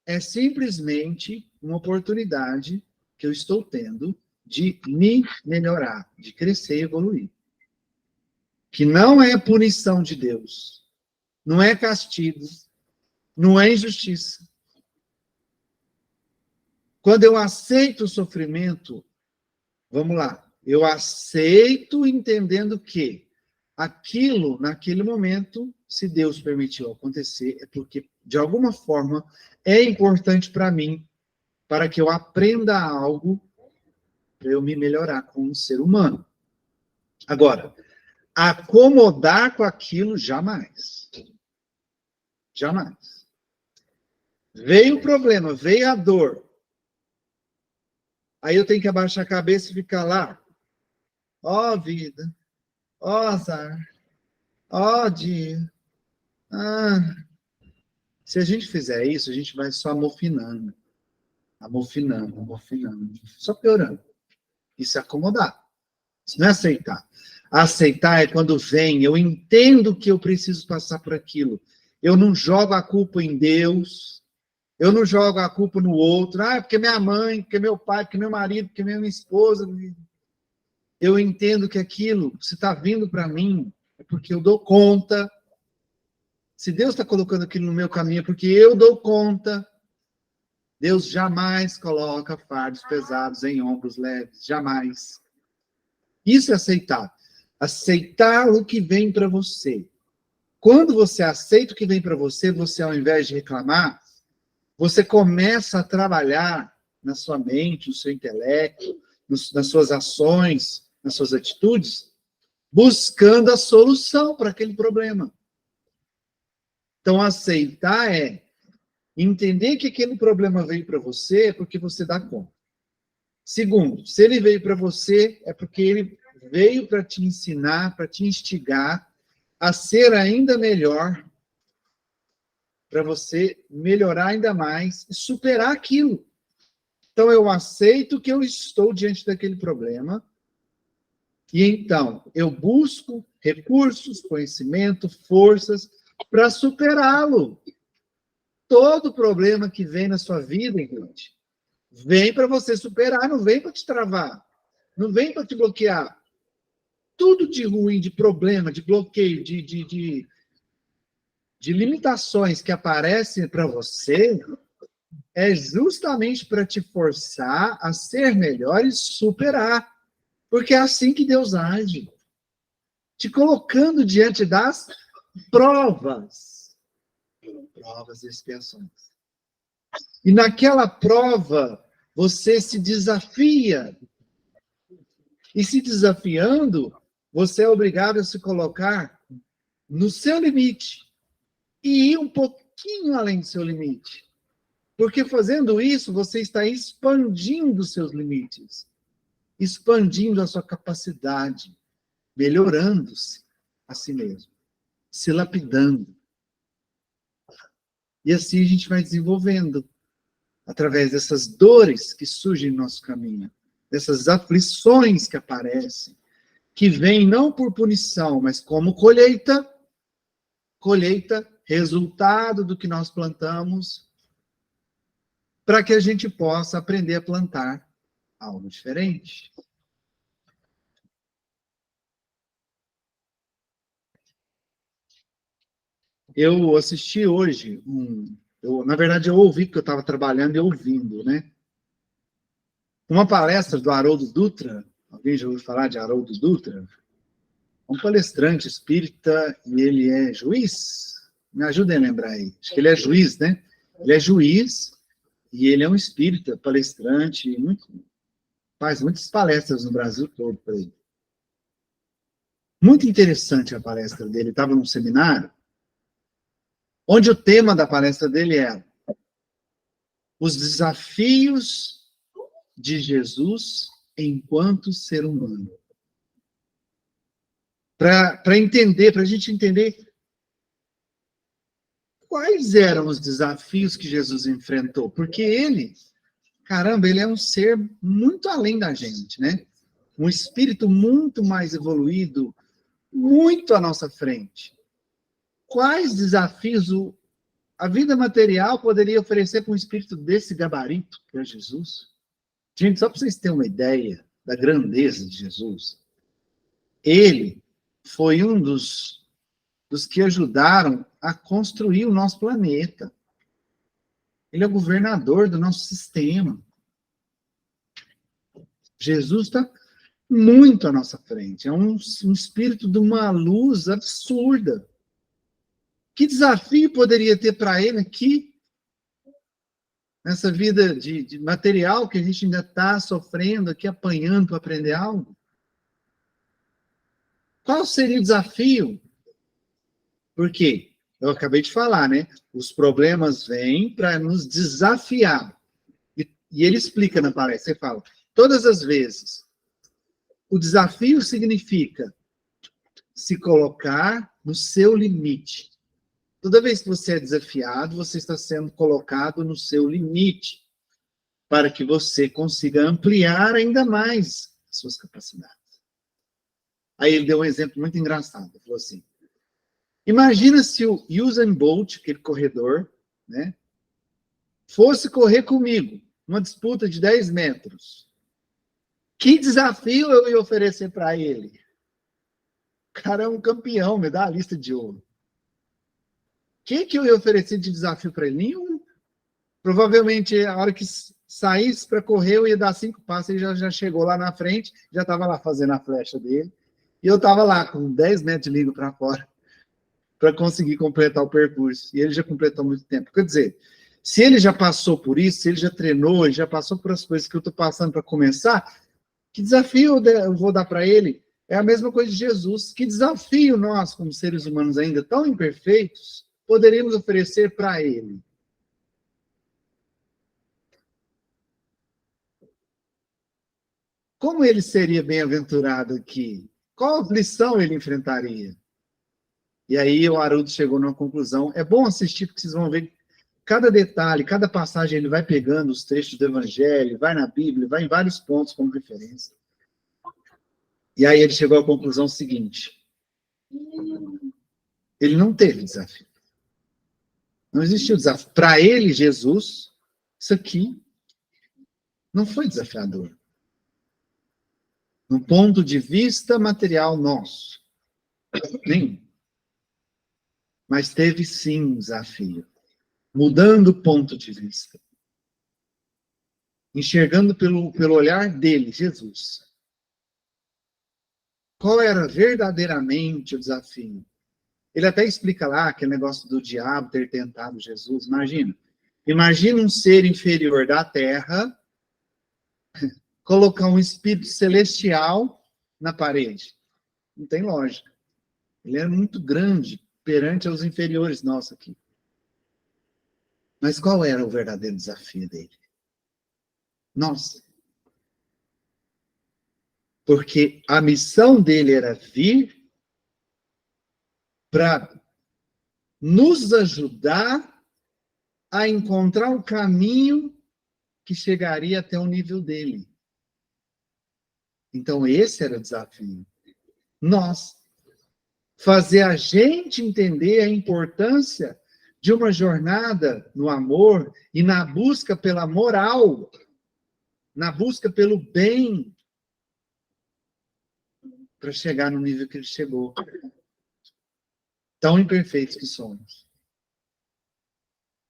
é simplesmente uma oportunidade que eu estou tendo de me melhorar, de crescer e evoluir. Que não é punição de Deus, não é castigo, não é injustiça. Quando eu aceito o sofrimento, vamos lá, eu aceito entendendo que aquilo, naquele momento, se Deus permitiu acontecer, é porque, de alguma forma, é importante para mim, para que eu aprenda algo, para eu me melhorar como ser humano. Agora, acomodar com aquilo, jamais. Jamais. Veio o problema, veio a dor. Aí eu tenho que abaixar a cabeça e ficar lá. Ó vida, ó azar, ó dia. Se a gente fizer isso, a gente vai só amofinando. Amofinando. Só piorando. Isso é acomodar. Isso não é aceitar. Aceitar é quando vem, eu entendo que eu preciso passar por aquilo. Eu não jogo a culpa em Deus. Eu não jogo a culpa no outro. Porque minha mãe, porque meu pai, porque meu marido, porque minha esposa. Eu entendo que aquilo, se está vindo para mim, é porque eu dou conta. Se Deus está colocando aquilo no meu caminho, é porque eu dou conta. Deus jamais coloca fardos pesados em ombros leves. Jamais. Isso é aceitar. Aceitar o que vem para você. Quando você aceita o que vem para você, você, ao invés de reclamar, você começa a trabalhar na sua mente, no seu intelecto, nas suas ações, nas suas atitudes, buscando a solução para aquele problema. Então, aceitar é entender que aquele problema veio para você porque você dá conta. Segundo, se ele veio para você, é porque ele veio para te ensinar, para te instigar a ser ainda melhor, para você melhorar ainda mais e superar aquilo. Então, eu aceito que eu estou diante daquele problema e, então, eu busco recursos, conhecimento, forças para superá-lo. Todo problema que vem na sua vida, gente, vem para você superar, não vem para te travar, não vem para te bloquear. Tudo de ruim, de problema, de bloqueio, de limitações que aparecem para você, é justamente para te forçar a ser melhor e superar. Porque é assim que Deus age. Te colocando diante das provas. Provas e expiações. E naquela prova, você se desafia. E se desafiando, você é obrigado a se colocar no seu limite. E ir um pouquinho além do seu limite. Porque fazendo isso, você está expandindo seus limites. Expandindo a sua capacidade. Melhorando-se a si mesmo. Se lapidando. E assim a gente vai desenvolvendo. Através dessas dores que surgem no nosso caminho. Dessas aflições que aparecem. Que vêm não por punição, mas como colheita. Colheita, resultado do que nós plantamos. Para que a gente possa aprender a plantar algo diferente. Eu assisti hoje na verdade, eu ouvi, porque eu estava trabalhando e ouvindo, né? Uma palestra do Haroldo Dutra. Alguém já ouviu falar de Haroldo Dutra? Um palestrante espírita, e ele é juiz? Me ajudem a lembrar aí. Acho que ele é juiz, né? Ele é juiz, e ele é um espírita, palestrante, faz muitas palestras no Brasil todo por aí. Muito interessante a palestra dele. Estava num seminário, onde o tema da palestra dele era os desafios de Jesus enquanto ser humano. Para entender, para a gente entender quais eram os desafios que Jesus enfrentou. Porque ele, caramba, ele é um ser muito além da gente, né? Um espírito muito mais evoluído, muito à nossa frente. Quais desafios a vida material poderia oferecer para um espírito desse gabarito, que é Jesus? Gente, só para vocês terem uma ideia da grandeza de Jesus, ele foi um dos que ajudaram a construir o nosso planeta. Ele é o governador do nosso sistema. Jesus está muito à nossa frente. É um espírito de uma luz absurda. Que desafio poderia ter para ele aqui, nessa vida de material que a gente ainda está sofrendo aqui, apanhando para aprender algo? Qual seria o desafio? Porque eu acabei de falar, né? Os problemas vêm para nos desafiar. E ele explica na palestra, ele fala, todas as vezes, o desafio significa se colocar no seu limite. Toda vez que você é desafiado, você está sendo colocado no seu limite, para que você consiga ampliar ainda mais as suas capacidades. Aí ele deu um exemplo muito engraçado. Ele falou assim, imagina se o Usain Bolt, aquele corredor, né, fosse correr comigo, uma disputa de 10 metros. Que desafio eu ia oferecer para ele? O cara é um campeão, medalhista de ouro. O que eu ia oferecer de desafio para ele? Nenhum. Provavelmente, a hora que saísse para correr, eu ia dar 5 passos, ele já chegou lá na frente, já estava lá fazendo a flecha dele, e eu estava lá com 10 metros de língua para fora, para conseguir completar o percurso. E ele já completou há muito tempo. Quer dizer, se ele já passou por isso, se ele já treinou, ele já passou por as coisas que eu estou passando para começar, que desafio eu vou dar para ele? É a mesma coisa de Jesus. Que desafio nós, como seres humanos ainda tão imperfeitos, poderíamos oferecer para ele? Como ele seria bem-aventurado aqui? Qual lição ele enfrentaria? E aí o Haroldo chegou numa conclusão. É bom assistir, porque vocês vão ver cada detalhe, cada passagem, ele vai pegando os trechos do Evangelho, vai na Bíblia, vai em vários pontos como referência. E aí ele chegou à conclusão seguinte. Ele não teve desafio. Não existiu desafio. Para ele, Jesus, isso aqui não foi desafiador. No ponto de vista material nosso. Nenhum. Mas teve sim um desafio. Mudando o ponto de vista. enxergando pelo olhar dele, Jesus. Qual era verdadeiramente o desafio? Ele até explica lá aquele negócio do diabo ter tentado Jesus. Imagina um ser inferior da terra colocar um espírito celestial na parede. Não tem lógica. Ele era muito grande perante aos inferiores nossos aqui. Mas qual era o verdadeiro desafio dele? Nós. Porque a missão dele era vir para nos ajudar a encontrar o caminho que chegaria até o nível dele. Então, esse era o desafio. Nós. Fazer a gente entender a importância de uma jornada no amor e na busca pela moral, na busca pelo bem, para chegar no nível que ele chegou. Tão imperfeitos que somos.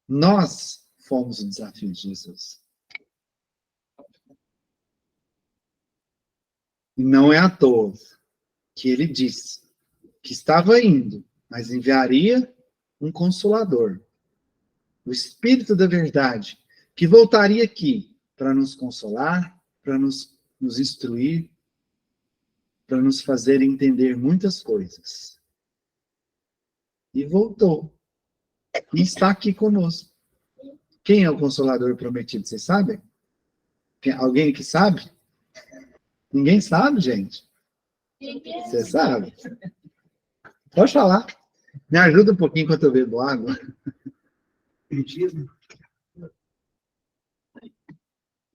Nós fomos o desafio de Jesus. E não é à toa que ele disse que estava indo, mas enviaria um Consolador, o Espírito da Verdade, que voltaria aqui para nos consolar, para nos instruir, para nos fazer entender muitas coisas. E voltou. E está aqui conosco. Quem é o Consolador prometido? Vocês sabem? Alguém que sabe? Ninguém sabe, gente? Você sabe? Pode falar. Me ajuda um pouquinho enquanto eu bebo água.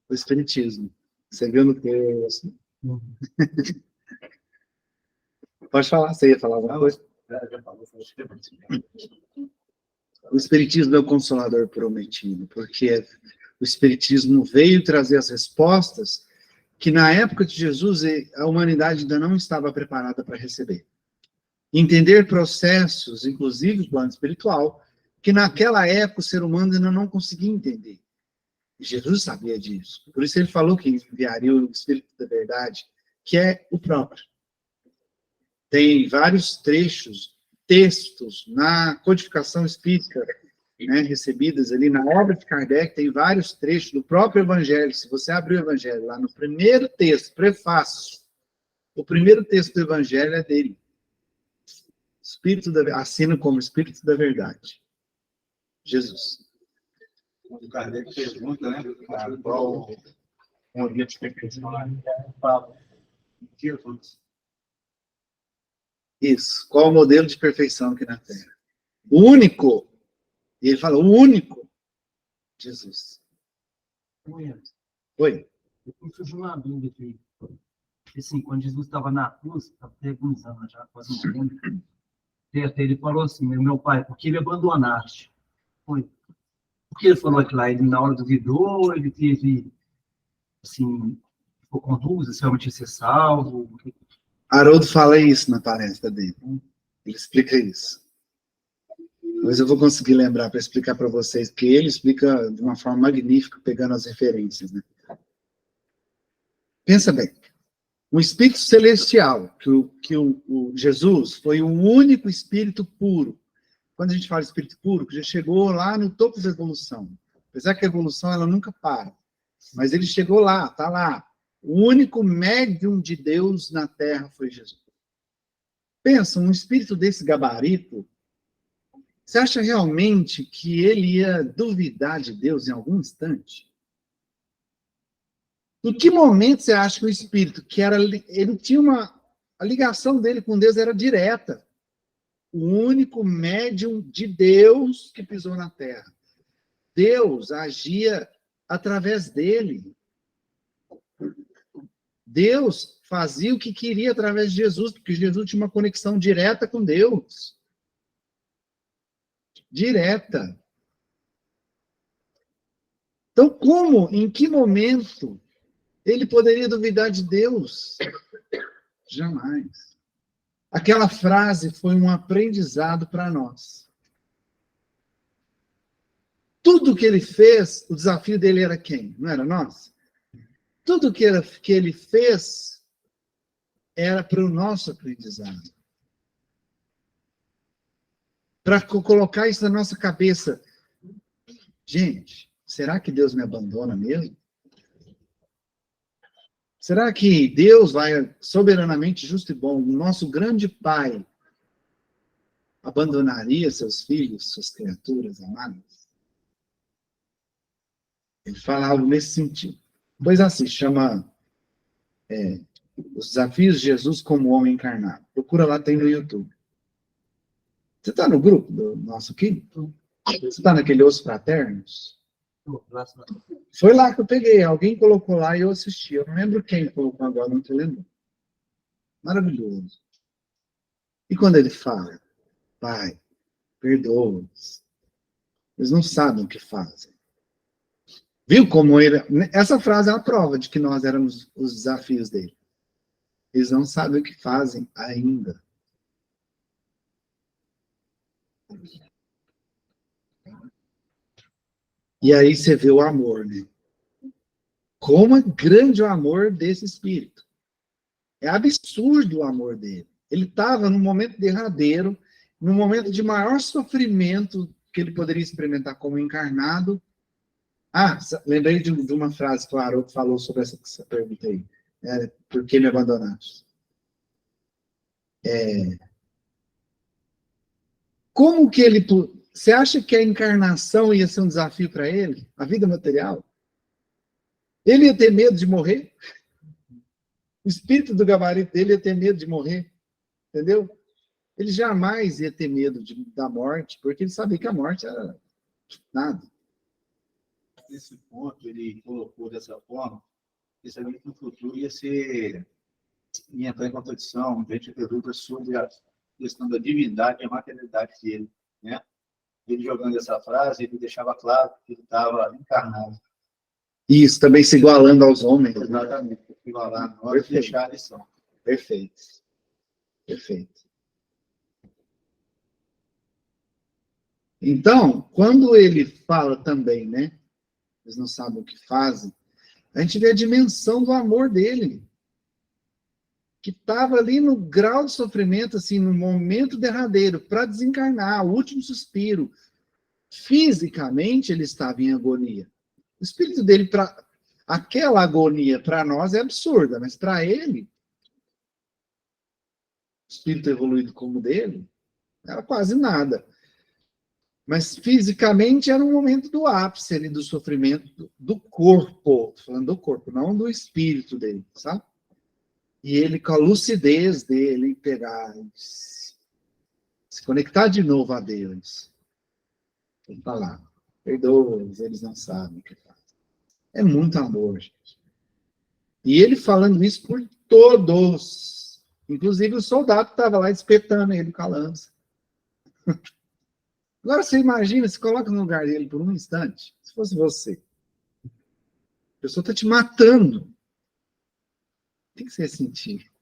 O Espiritismo. Você viu no texto. Pode falar. Você ia falar alguma coisa? O Espiritismo é o Consolador prometido, porque o Espiritismo veio trazer as respostas que na época de Jesus a humanidade ainda não estava preparada para receber. Entender processos, inclusive o plano espiritual, que naquela época o ser humano ainda não conseguia entender. E Jesus sabia disso. Por isso ele falou que enviaria o Espírito da Verdade, que é o próprio. Tem vários textos na codificação espírita, né, recebidas ali na obra de Kardec, tem vários trechos do próprio Evangelho. Se você abrir o Evangelho lá no primeiro texto, prefácio, o primeiro texto do Evangelho é dele. Assina como Espírito da Verdade. Jesus. O Kardec pergunta, né? Qual o modelo de perfeição? Isso. Qual o modelo de perfeição aqui na Terra? O único. E ele fala, o único. Jesus. Oi. Depois surgiu uma dúvida aqui. Assim, quando Jesus estava na cruz, estava agonizando já, quase morrendo. Ele falou assim, meu pai, por que ele abandonaste? Foi. Por que ele falou aquilo lá? Ele, na hora duvidou, ele teve, assim, ficou com dúvida se realmente ia ser salvo? Haroldo fala isso na palestra dele. Ele explica isso. Mas eu vou conseguir lembrar para explicar para vocês, porque ele explica de uma forma magnífica, pegando as referências, né? Pensa bem. Um espírito celestial, que o Jesus foi o único espírito puro. Quando a gente fala de espírito puro, que já chegou lá no topo da evolução. Apesar que a evolução ela nunca para. Mas ele chegou lá, está lá. O único médium de Deus na Terra foi Jesus. Pensa, um espírito desse gabarito, você acha realmente que ele ia duvidar de Deus em algum instante? Em que momento você acha que o espírito, ele tinha a ligação dele com Deus era direta? O único médium de Deus que pisou na Terra. Deus agia através dele. Deus fazia o que queria através de Jesus, porque Jesus tinha uma conexão direta com Deus. Direta. Então, em que momento ele poderia duvidar de Deus? Jamais. Aquela frase foi um aprendizado para nós. Tudo que ele fez, o desafio dele era quem? Não era nós? tudo que ele fez era para o nosso aprendizado. Para colocar isso na nossa cabeça. Gente, será que Deus me abandona mesmo? Será que Deus vai, soberanamente justo e bom, o nosso grande Pai, abandonaria seus filhos, suas criaturas amadas? Ele fala algo nesse sentido. Pois assim, chama Os Desafios de Jesus como Homem Encarnado. Procura lá, tem no YouTube. Você está no grupo do nosso aqui? Você está naquele Os Fraternos? Foi lá que eu peguei. Alguém colocou lá e eu assisti. Eu não lembro quem colocou agora, não estou lembrando. Maravilhoso. E quando ele fala, Pai, perdoa-os. Eles não sabem o que fazem. Viu como ele... Essa frase é a prova de que nós éramos os desafios dele. Eles não sabem o que fazem ainda. E aí você vê o amor, né? Como é grande o amor desse espírito. É absurdo o amor dele. Ele estava num momento derradeiro, num momento de maior sofrimento que ele poderia experimentar como encarnado. Ah, lembrei de uma frase que o Haroldo falou sobre essa pergunta aí. Por que me abandonaste? Como que ele... Você acha que a encarnação ia ser um desafio para ele? A vida material? Ele ia ter medo de morrer? O espírito do gabarito dele ia ter medo de morrer? Entendeu? Ele jamais ia ter medo da morte, porque ele sabia que a morte era nada. Nesse ponto, ele colocou dessa forma, que sabia que no futuro ia entrar em contradição, a gente pergunta sobre a questão da divindade e a materialidade dele, né? Ele jogando essa frase, ele deixava claro que ele estava encarnado. Isso, também se igualando aos homens. Exatamente, igualar nós e deixar a lição. Perfeito. Perfeito. Então, quando ele fala também, né? Eles não sabem o que fazem. A gente vê a dimensão do amor dele. Que estava ali no grau de sofrimento, assim, no momento derradeiro, para desencarnar, o último suspiro. Fisicamente, ele estava em agonia. O espírito dele, aquela agonia, para nós, é absurda, mas para ele, o espírito evoluído como o dele, era quase nada. Mas fisicamente era um momento do ápice ali, do sofrimento do corpo, falando do corpo, não do espírito dele, sabe? E ele, com a lucidez dele, pegar, se conectar de novo a Deus. Ele falar, perdoa-os, eles não sabem o que fazem. É muito amor, gente. E ele falando isso por todos. Inclusive o soldado que estava lá espetando ele com a lança. Agora você imagina, se coloca no lugar dele por um instante, se fosse você. A pessoa está te matando. O que você ia sentir?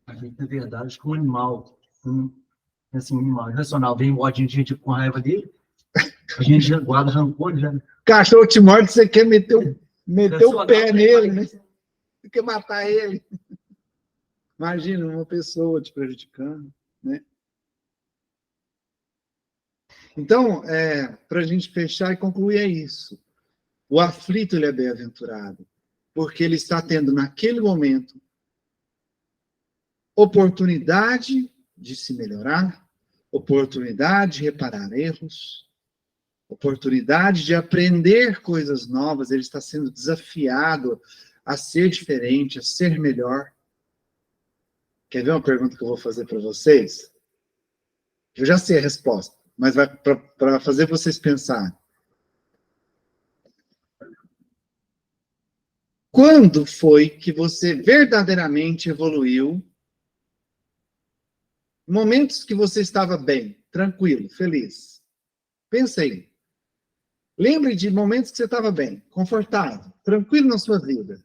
A gente, na verdade, como animal, assim, um animal irracional, vem um ódio de gente com raiva dele, a gente já guarda rancor, já. Cachorro te morde, você quer meter o pé nele, né? Você quer matar ele. Imagina uma pessoa te prejudicando, né? Então, para a gente fechar e concluir, é isso. O aflito, ele é bem-aventurado, porque ele está tendo, naquele momento, oportunidade de se melhorar, oportunidade de reparar erros, oportunidade de aprender coisas novas, ele está sendo desafiado a ser diferente, a ser melhor. Quer ver uma pergunta que eu vou fazer para vocês? Eu já sei a resposta, mas vai para fazer vocês pensarem. Quando foi que você verdadeiramente evoluiu? Momentos que você estava bem, tranquilo, feliz. Pensa aí. Lembre de momentos que você estava bem, confortável, tranquilo na sua vida.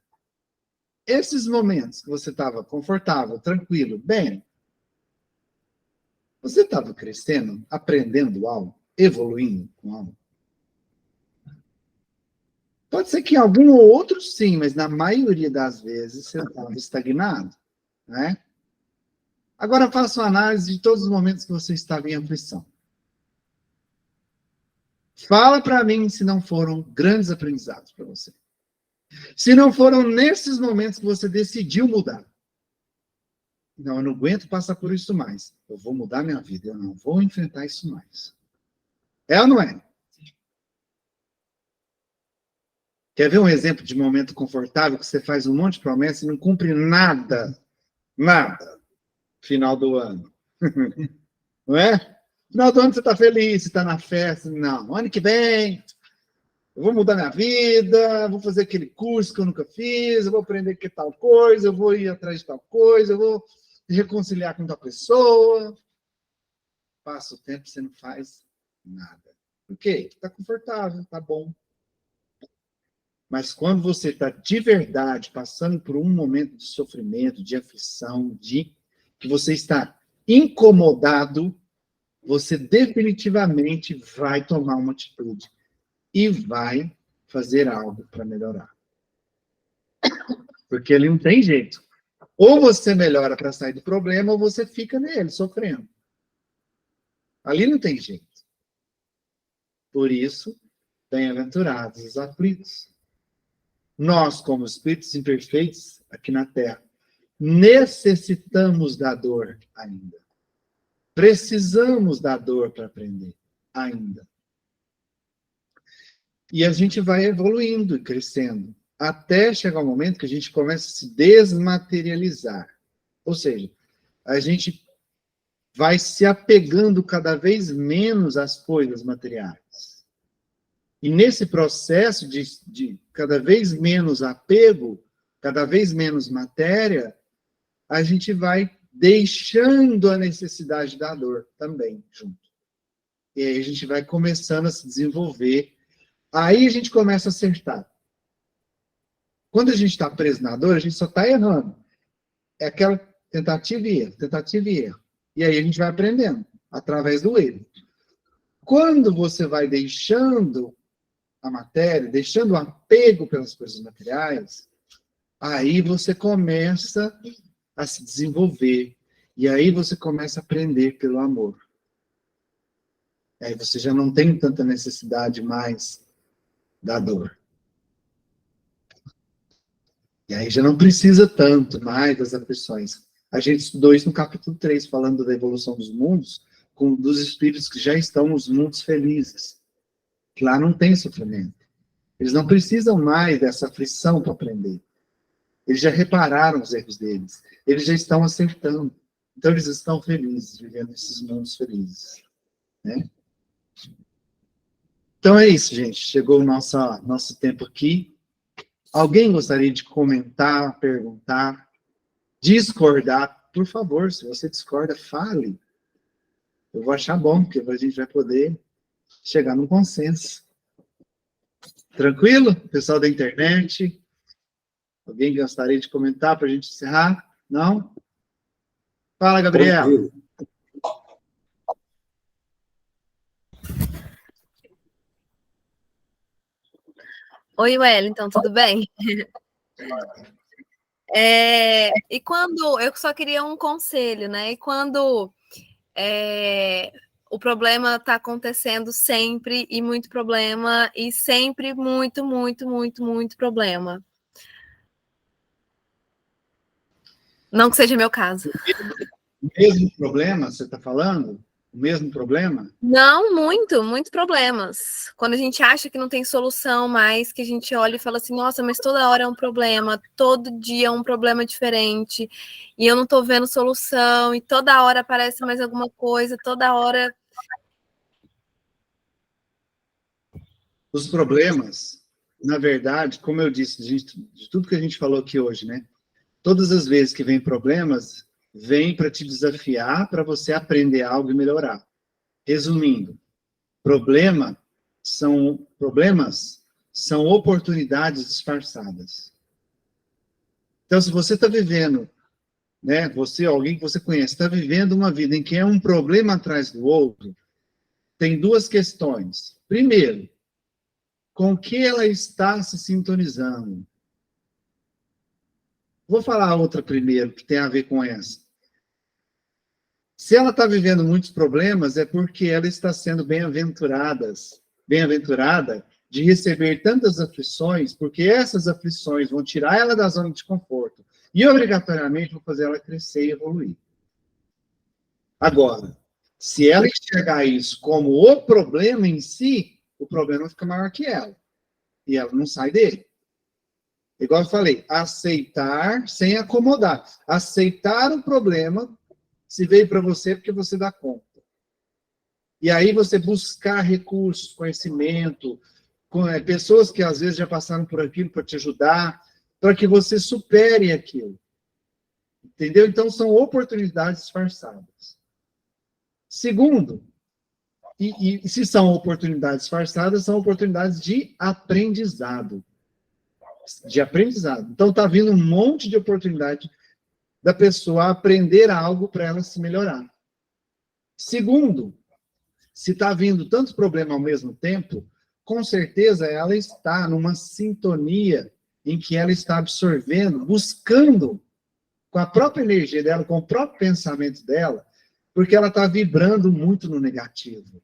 Esses momentos que você estava confortável, tranquilo, bem, você estava crescendo, aprendendo algo, evoluindo com algo? Pode ser que em algum ou outro sim, mas na maioria das vezes você estava estagnado, né? Agora faça uma análise de todos os momentos que você estava em aflição. Fala para mim se não foram grandes aprendizados para você. Se não foram nesses momentos que você decidiu mudar. Não, eu não aguento passar por isso mais. Eu vou mudar minha vida, eu não vou enfrentar isso mais. É ou não é? Quer ver um exemplo de momento confortável que você faz um monte de promessas e não cumpre nada? Nada. Final do ano. Não é? Final do ano você está feliz, você está na festa. Não, ano que vem eu vou mudar minha vida, vou fazer aquele curso que eu nunca fiz, eu vou aprender que tal coisa, eu vou ir atrás de tal coisa, eu vou me reconciliar com tal pessoa. Passa o tempo e você não faz nada. Por quê? Está confortável, está bom. Mas quando você está de verdade passando por um momento de sofrimento, de aflição, que você está incomodado, você definitivamente vai tomar uma atitude e vai fazer algo para melhorar. Porque ele não tem jeito. Ou você melhora para sair do problema, ou você fica nele, sofrendo. Ali não tem jeito. Por isso, bem-aventurados os aflitos. Nós, como espíritos imperfeitos aqui na Terra, necessitamos da dor ainda. Precisamos da dor para aprender ainda. E a gente vai evoluindo e crescendo, até chegar um momento que a gente começa a se desmaterializar. Ou seja, a gente vai se apegando cada vez menos às coisas materiais. E nesse processo de cada vez menos apego, cada vez menos matéria, a gente vai deixando a necessidade da dor também junto. E aí a gente vai começando a se desenvolver. Aí a gente começa a acertar. Quando a gente está preso na dor, a gente só está errando. É aquela tentativa e erro, tentativa e erro. E aí a gente vai aprendendo, através do erro. Quando você vai deixando a matéria, deixando o apego pelas coisas materiais, aí você começa a se desenvolver. E aí você começa a aprender pelo amor. Aí você já não tem tanta necessidade mais da dor. E aí já não precisa tanto mais das aflições. A gente estudou isso no capítulo 3, falando da evolução dos mundos, dos espíritos que já estão nos mundos felizes. Que lá não tem sofrimento. Eles não precisam mais dessa aflição para aprender. Eles já repararam os erros deles. Eles já estão acertando. Então eles estão felizes, vivendo esses mundos felizes. Né? Então é isso, gente. Chegou o nosso tempo aqui. Alguém gostaria de comentar, perguntar, discordar? Por favor, se você discorda, fale. Eu vou achar bom, porque a gente vai poder chegar num consenso. Tranquilo? Pessoal da internet? Alguém gostaria de comentar para a gente encerrar? Não? Fala, Gabriel. Tranquilo. Oi, Wellington, tudo bem? E quando eu só queria um conselho, né? E quando o problema está acontecendo sempre e muito problema e sempre muito, muito, muito, muito problema. Não que seja meu caso. O mesmo problema, você está falando? O mesmo problema? Não, muitos problemas. Quando a gente acha que não tem solução mais, que a gente olha e fala assim, nossa, mas toda hora é um problema, todo dia é um problema diferente, e eu não estou vendo solução, e toda hora aparece mais alguma coisa, toda hora... Os problemas, na verdade, como eu disse, de tudo que a gente falou aqui hoje, né? Todas as vezes que vem problemas, vem para te desafiar, para você aprender algo e melhorar. Resumindo, problemas são oportunidades disfarçadas. Então, se você está vivendo, né, alguém que você conhece, está vivendo uma vida em que é um problema atrás do outro, tem duas questões. Primeiro, com que ela está se sintonizando. Vou falar outra primeiro, que tem a ver com essa. Se ela está vivendo muitos problemas, é porque ela está sendo bem-aventurada de receber tantas aflições, porque essas aflições vão tirar ela da zona de conforto e, obrigatoriamente, vão fazer ela crescer e evoluir. Agora, se ela enxergar isso como o problema em si, o problema fica maior que ela. E ela não sai dele. Igual eu falei, aceitar sem acomodar. Aceitar o problema, se veio para você, porque você dá conta. E aí você buscar recursos, conhecimento, pessoas que às vezes já passaram por aquilo para te ajudar, para que você supere aquilo. Entendeu? Então são oportunidades disfarçadas. Segundo, e se são oportunidades disfarçadas, são oportunidades de aprendizado. Então está vindo um monte de oportunidade da pessoa aprender algo para ela se melhorar. Segundo, se está vindo tantos problemas ao mesmo tempo, com certeza ela está numa sintonia em que ela está absorvendo, buscando, com a própria energia dela, com o próprio pensamento dela, porque ela está vibrando muito no negativo.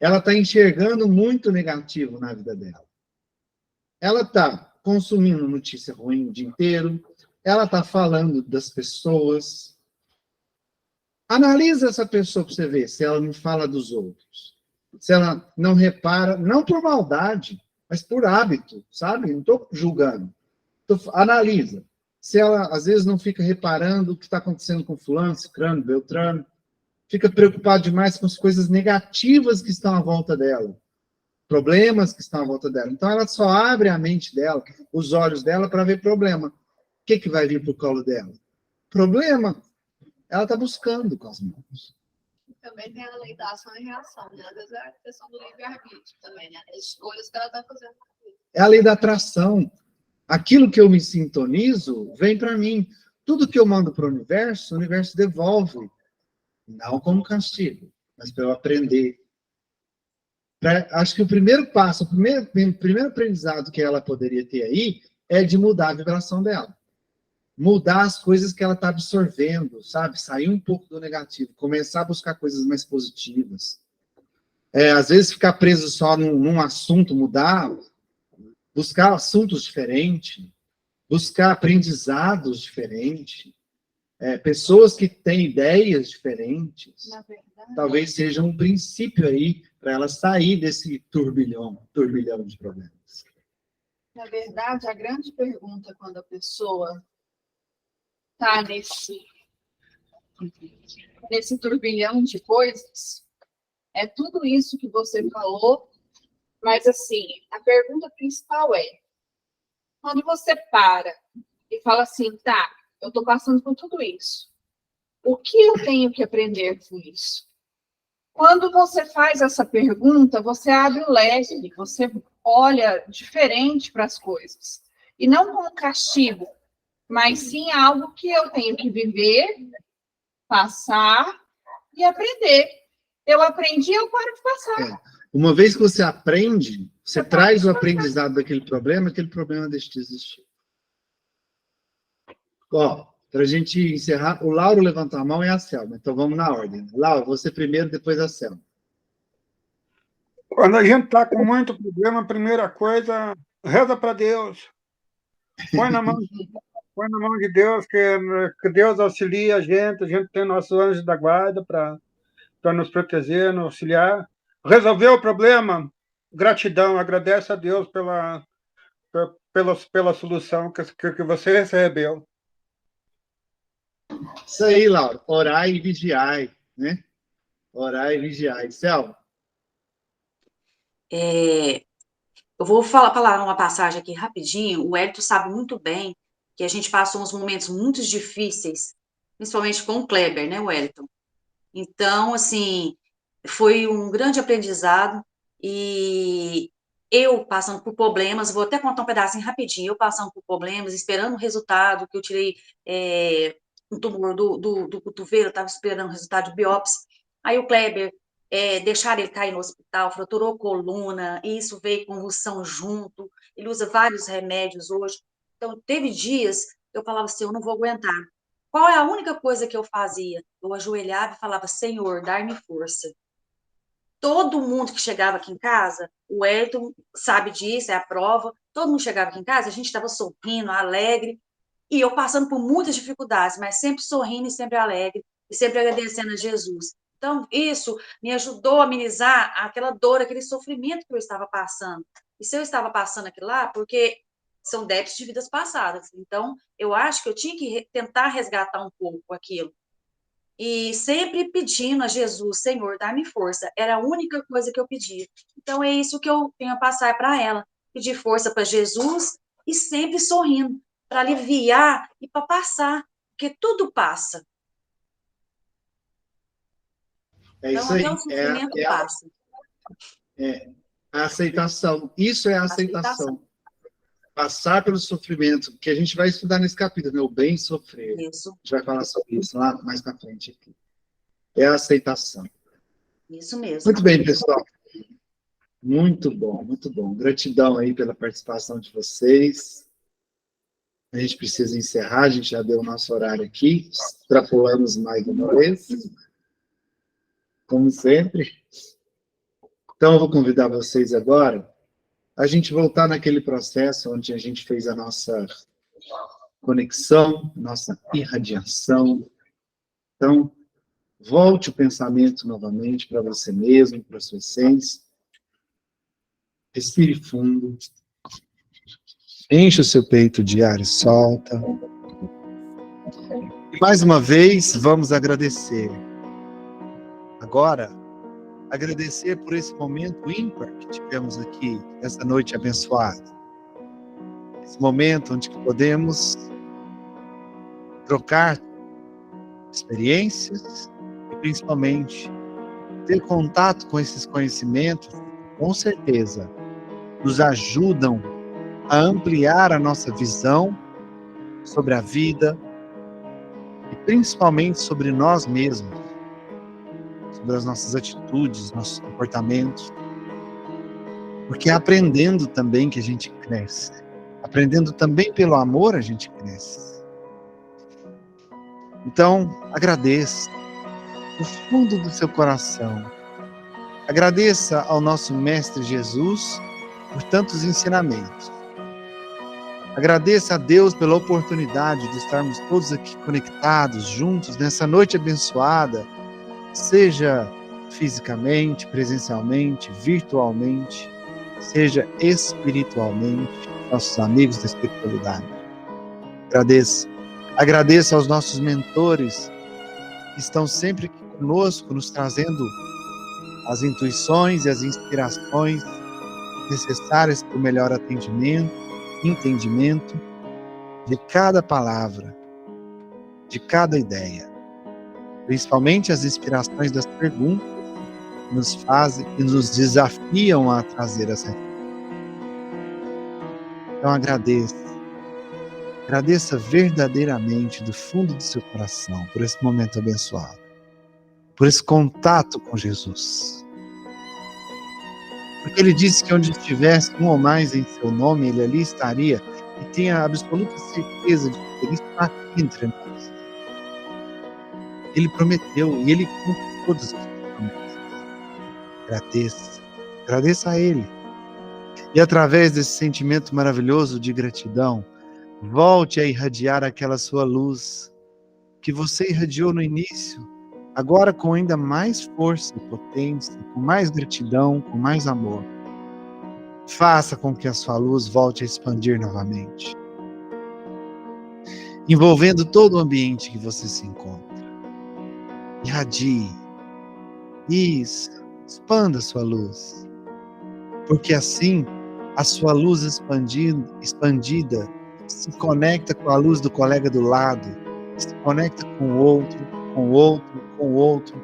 Ela está enxergando muito negativo na vida dela. Ela está consumindo notícia ruim o dia inteiro, ela está falando das pessoas. Analisa essa pessoa para você ver se ela não fala dos outros. Se ela não repara, não por maldade, mas por hábito, sabe? Não estou julgando. Analisa. Se ela, às vezes, não fica reparando o que está acontecendo com fulano, ciclano, beltrano, fica preocupado demais com as coisas negativas que estão à volta dela, problemas que estão à volta dela. Então, ela só abre a mente dela, os olhos dela, para ver problema. O que vai vir para o colo dela? Problema. Ela está buscando com as mãos. Também tem a lei da ação e reação, né? Às vezes é a questão do livre-arbítrio também, né? As escolhas que ela está fazendo. É a lei da atração. Aquilo que eu me sintonizo vem para mim. Tudo que eu mando para o universo devolve. Não como castigo, mas para eu aprender. Acho que o primeiro passo, o primeiro aprendizado que ela poderia ter aí é de mudar a vibração dela. Mudar as coisas que ela está absorvendo, sabe? Sair um pouco do negativo, começar a buscar coisas mais positivas. Às vezes ficar preso só num assunto, mudar, buscar assuntos diferentes, buscar aprendizados diferentes, pessoas que têm ideias diferentes. Talvez seja um princípio aí para ela sair desse turbilhão de problemas. Na verdade, a grande pergunta quando a pessoa está nesse turbilhão de coisas, é tudo isso que você falou, mas assim, a pergunta principal é, quando você para e fala assim, tá, eu estou passando por tudo isso, o que eu tenho que aprender com isso? Quando você faz essa pergunta, você abre o leque, você olha diferente para as coisas, e não como castigo, mas sim algo que eu tenho que viver, passar e aprender. Eu aprendi, eu paro de passar. Uma vez que você aprende, você traz o aprendizado daquele problema, aquele problema deixa de existir. Ó, para a gente encerrar, o Lauro levantou a mão e a Selma. Então vamos na ordem. Lauro, você primeiro, depois a Selma. Quando a gente está com muito problema, a primeira coisa, reza para Deus. Põe na mão de Deus, que Deus auxilie a gente tem nossos anjos da guarda para nos proteger, nos auxiliar. Resolveu o problema? Gratidão, agradece a Deus pela solução que você recebeu. Isso aí, Laura. Orai e vigiai, né? Orai e vigiai. Selma? Eu vou falar uma passagem aqui rapidinho. O Hélito sabe muito bem que a gente passou uns momentos muito difíceis, principalmente com o Kleber, né, Wellington? Então, assim, foi um grande aprendizado e eu passando por problemas, vou até contar um pedacinho rapidinho, eu passando por problemas, esperando o resultado, que eu tirei um tumor do cotovelo, estava esperando o resultado de biópsia. Aí o Kleber deixaram ele cair no hospital, fraturou coluna, e isso veio convulsão junto, ele usa vários remédios hoje. Então, teve dias que eu falava assim, eu não vou aguentar. Qual é a única coisa que eu fazia? Eu ajoelhava e falava, Senhor, dá-me força. Todo mundo que chegava aqui em casa, o Elton sabe disso, é a prova, todo mundo chegava aqui em casa, a gente estava sorrindo, alegre, e eu passando por muitas dificuldades, mas sempre sorrindo e sempre alegre, e sempre agradecendo a Jesus. Então, isso me ajudou a amenizar aquela dor, aquele sofrimento que eu estava passando. E se eu estava passando aquilo lá, porque são débitos de vidas passadas. Então, eu acho que eu tinha que tentar resgatar um pouco aquilo. E sempre pedindo a Jesus, Senhor, dá-me força. Era a única coisa que eu pedia. Então, é isso que eu tenho a passar para ela. Pedir força para Jesus e sempre sorrindo, para aliviar e para passar, porque tudo passa. É Então, isso até aí. o sofrimento passa. A aceitação. Isso é a aceitação. Passar pelo sofrimento, que a gente vai estudar nesse capítulo, meu bem sofrer. Isso. A gente vai falar sobre isso lá mais para frente aqui. É a aceitação. Isso mesmo. Muito bem, pessoal. Muito bom, muito bom. Gratidão aí pela participação de vocês. A gente precisa encerrar, a gente já deu o nosso horário aqui, extrapolamos mais uma vez, como sempre. Então, eu vou convidar vocês agora a gente voltar naquele processo onde a gente fez a nossa conexão, nossa irradiação. Então, volte o pensamento novamente para você mesmo, para a sua essência. Respire fundo. Enche o seu peito de ar e solta. E mais uma vez, vamos agradecer. Agora, agradecer por esse momento ímpar que tivemos aqui, essa noite abençoada. Esse momento onde podemos trocar experiências e, principalmente, ter contato com esses conhecimentos, com certeza, nos ajudam a ampliar a nossa visão sobre a vida e, principalmente, sobre nós mesmos, sobre as nossas atitudes, nossos comportamentos. Porque é aprendendo também que a gente cresce. Aprendendo também pelo amor a gente cresce. Então, agradeça do fundo do seu coração. Agradeça ao nosso Mestre Jesus por tantos ensinamentos. Agradeça a Deus pela oportunidade de estarmos todos aqui conectados, juntos, nessa noite abençoada, seja fisicamente, presencialmente, virtualmente, seja espiritualmente, nossos amigos da espiritualidade. Agradeço aos nossos mentores que estão sempre aqui conosco, nos trazendo as intuições e as inspirações necessárias para o melhor entendimento de cada palavra, de cada ideia. Principalmente as inspirações das perguntas que nos fazem e nos desafiam a trazer essa resposta. Então agradeça verdadeiramente do fundo do seu coração por esse momento abençoado, por esse contato com Jesus. Porque ele disse que onde estivesse um ou mais em seu nome, ele ali estaria, e tenha absoluta certeza de que ele está aqui entre nós. Ele prometeu e ele cumpre todas as suas promessas. Agradeça a ele. E através desse sentimento maravilhoso de gratidão, volte a irradiar aquela sua luz que você irradiou no início, agora com ainda mais força e potência, com mais gratidão, com mais amor. Faça com que a sua luz volte a expandir novamente, envolvendo todo o ambiente que você se encontra. Irradie. Isso. Expanda a sua luz. Porque assim, a sua luz expandida se conecta com a luz do colega do lado, se conecta com o outro, com o outro, com o outro.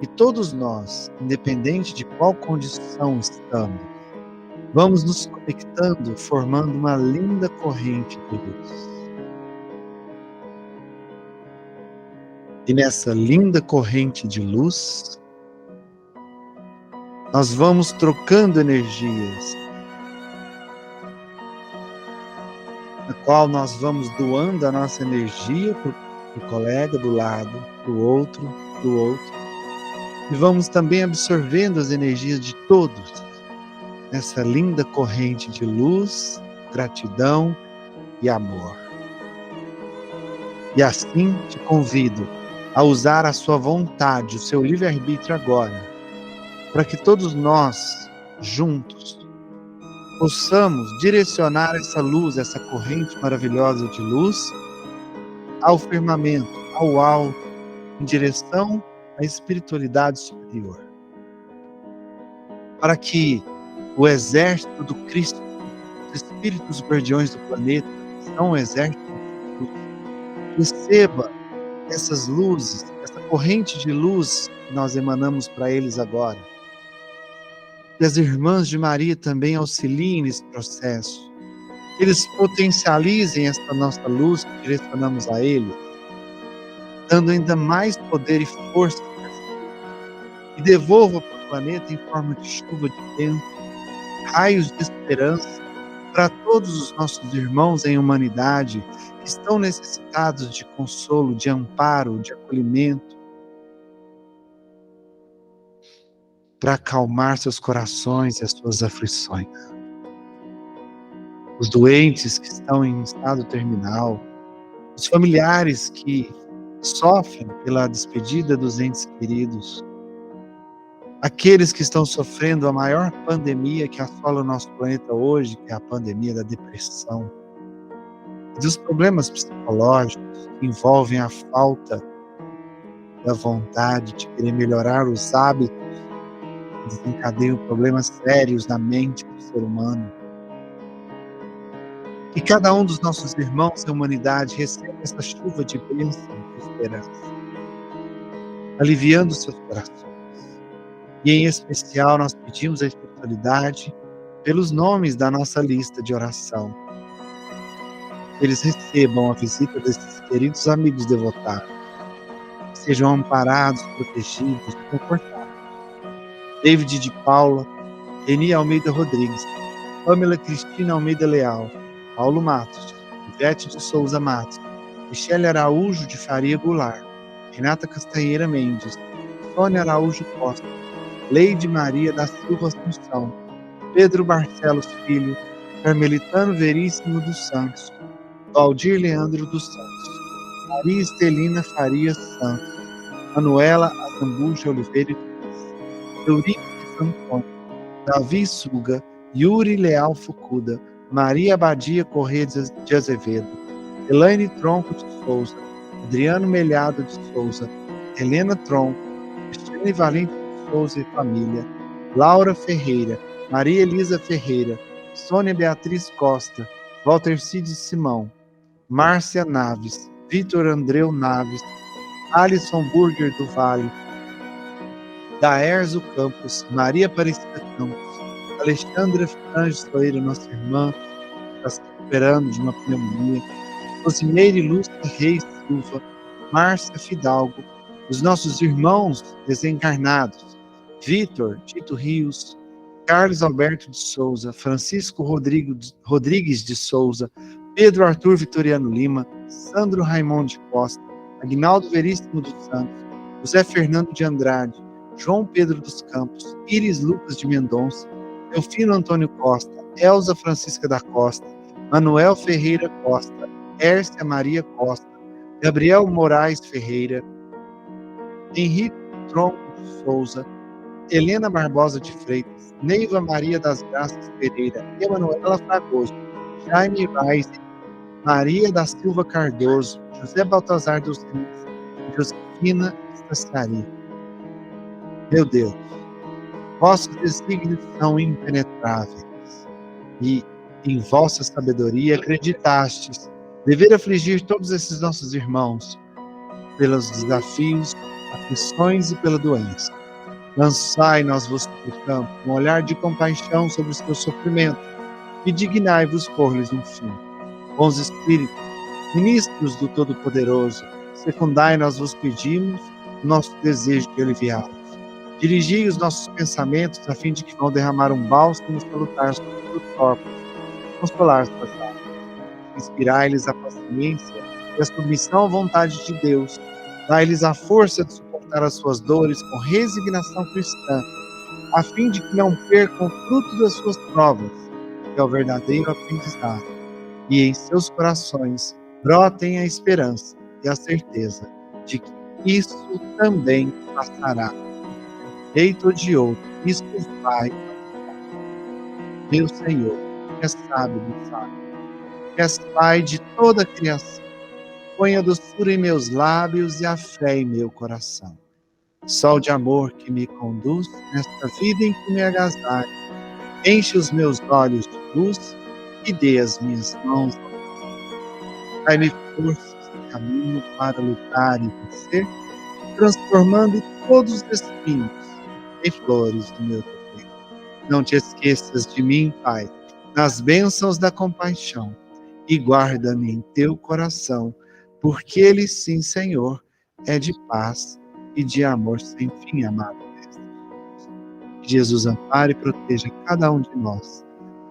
E todos nós, independente de qual condição estamos, vamos nos conectando, formando uma linda corrente de luz. E nessa linda corrente de luz, Nós vamos trocando energias, na qual nós vamos doando a nossa energia para o colega do lado, para o outro, e vamos também absorvendo as energias de todos, nessa linda corrente de luz, gratidão e amor. E assim te convido a usar a sua vontade, o seu livre-arbítrio agora, para que todos nós, juntos, possamos direcionar essa luz, essa corrente maravilhosa de luz, ao firmamento, ao alto, em direção à espiritualidade superior. Para que o exército do Cristo, os espíritos guardiões do planeta, que são o exército de luz, receba essas luzes, essa corrente de luz que nós emanamos para eles agora. Que as irmãs de Maria também auxiliem nesse processo. Eles potencializem essa nossa luz que direcionamos a eles, dando ainda mais poder e força para essa luz. E devolva para o planeta em forma de chuva de bênção, raios de esperança para todos os nossos irmãos em humanidade que estão necessitados de consolo, de amparo, de acolhimento, para acalmar seus corações e as suas aflições. Os doentes que estão em estado terminal, os familiares que sofrem pela despedida dos entes queridos, aqueles que estão sofrendo a maior pandemia que assola o nosso planeta hoje, que é a pandemia da depressão, e dos problemas psicológicos que envolvem a falta da vontade de querer melhorar os hábitos que desencadeiam problemas sérios na mente do ser humano. Que cada um dos nossos irmãos da humanidade receba essa chuva de bênção e de esperança, aliviando seus corações. E em especial nós pedimos a espiritualidade pelos nomes da nossa lista de oração. Que eles recebam a visita desses queridos amigos devotados, que sejam amparados, protegidos, confortados. David de Paula, Eni Almeida Rodrigues, Pamela Cristina Almeida Leal, Paulo Matos, Ivete de Souza Matos, Michele Araújo de Faria Goulart, Renata Castanheira Mendes, Sônia Araújo Costa, Leide Maria da Silva Assunção, Pedro Barcelos Filho, Carmelitano Veríssimo dos Santos, Valdir Leandro dos Santos, Maria Estelina Farias Santos, Manuela Azambuja Oliveira Eurico de Antônio, Davi Suga, Yuri Leal Fucuda, Maria Abadia Corrêa de Azevedo, Elaine Tronco de Souza, Adriano Melhado de Souza, Helena Tronco, Cristiane Valente de Souza e família, Laura Ferreira, Maria Elisa Ferreira, Sônia Beatriz Costa, Walter Cid Simão, Márcia Naves, Vitor Andreu Naves, Alisson Burger do Vale, Daerzo Campos, Maria Aparecida Campos, Alexandra Franges Soeira, nossa irmã, está se recuperando de uma pneumonia, Rosimeire Lúcia Reis Silva, Márcia Fidalgo, os nossos irmãos desencarnados, Vitor Tito Rios, Carlos Alberto de Souza, Francisco Rodrigues de Souza, Pedro Arthur Vitoriano Lima, Sandro Raimundo de Costa, Aguinaldo Veríssimo dos Santos, José Fernando de Andrade, João Pedro dos Campos, Iris Lucas de Mendonça, Delfino Antônio Costa, Elza Francisca da Costa, Manuel Ferreira Costa, Ércia Maria Costa, Gabriel Moraes Ferreira, Henrique Tronco de Souza, Helena Barbosa de Freitas, Neiva Maria das Graças Pereira, Emanuela Fragoso, Jaime Reis, Maria da Silva Cardoso, José Baltazar dos Rios, Josefina Estaciari. Meu Deus, vossos desígnios são impenetráveis, e em vossa sabedoria acreditastes dever afligir todos esses nossos irmãos pelos desafios, aflições e pela doença. Lançai, nós vos suplicamos, um olhar de compaixão sobre os seus sofrimentos e dignai-vos pôr-lhes um fim. Bons Espíritos, ministros do Todo-Poderoso, secundai, nós vos pedimos, o nosso desejo de aliviá-los. Dirigi os nossos pensamentos a fim de que vão derramar um bálsamo salutar sobre os corpos, consolar suas almas, inspirai-lhes a paciência e a submissão à vontade de Deus, dai-lhes a força de suportar as suas dores com resignação cristã, a fim de que não percam o fruto das suas provas, que é o verdadeiro aprendizado, e em seus corações brotem a esperança e a certeza de que isso também passará. Jeito ou de outro, isso vai passar. Meu Senhor, que és sábio do sábio, que és Pai de toda a criação, ponha a doçura em meus lábios e a fé em meu coração. Sol de amor que me conduz nesta vida em que me agasalho, enche os meus olhos de luz e dê as minhas mãos. Dai-me forças no caminho para lutar e vencer, transformando todos os espinhos em flores do meu dever. Não te esqueças de mim, Pai, nas bênçãos da compaixão, e guarda-me em teu coração, porque ele, sim, Senhor, é de paz e de amor sem fim, amado Mestre. Que Jesus ampare e proteja cada um de nós.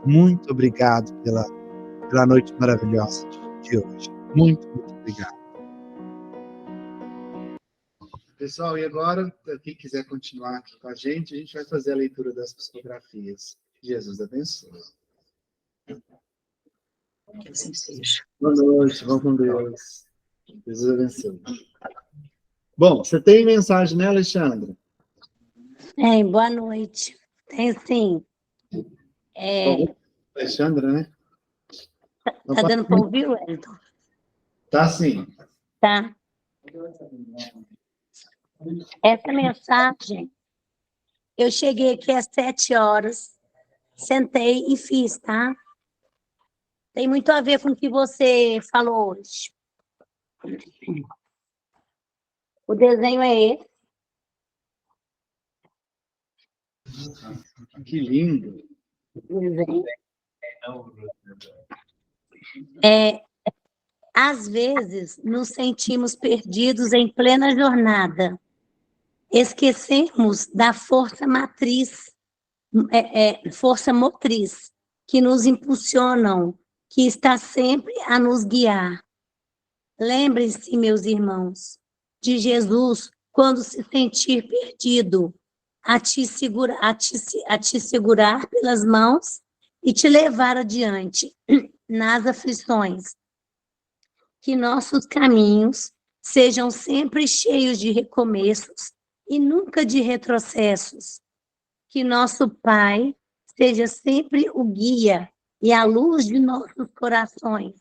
Muito obrigado pela noite maravilhosa de hoje. Muito, muito obrigado. Pessoal, e agora, quem quiser continuar aqui com a gente vai fazer a leitura das psicografias. Jesus abençoe. Que assim seja. Boa noite, vamos com Deus. Jesus abençoe. Bom, você tem mensagem, né, Alexandra? Boa noite. Tem sim. Alexandra, né? Tá dando para ouvir, Wellington? Tá sim. Tá. Essa mensagem, eu cheguei aqui às 7 horas, sentei e fiz, tá? Tem muito a ver com o que você falou hoje. O desenho é esse. Que lindo. Desenho. Às vezes, nos sentimos perdidos em plena jornada. Esquecemos da força motriz, que nos impulsionam, que está sempre a nos guiar. Lembrem-se, meus irmãos, de Jesus quando se sentir perdido, a te segurar pelas mãos e te levar adiante nas aflições. Que nossos caminhos sejam sempre cheios de recomeços e nunca de retrocessos. Que nosso Pai seja sempre o guia e a luz de nossos corações.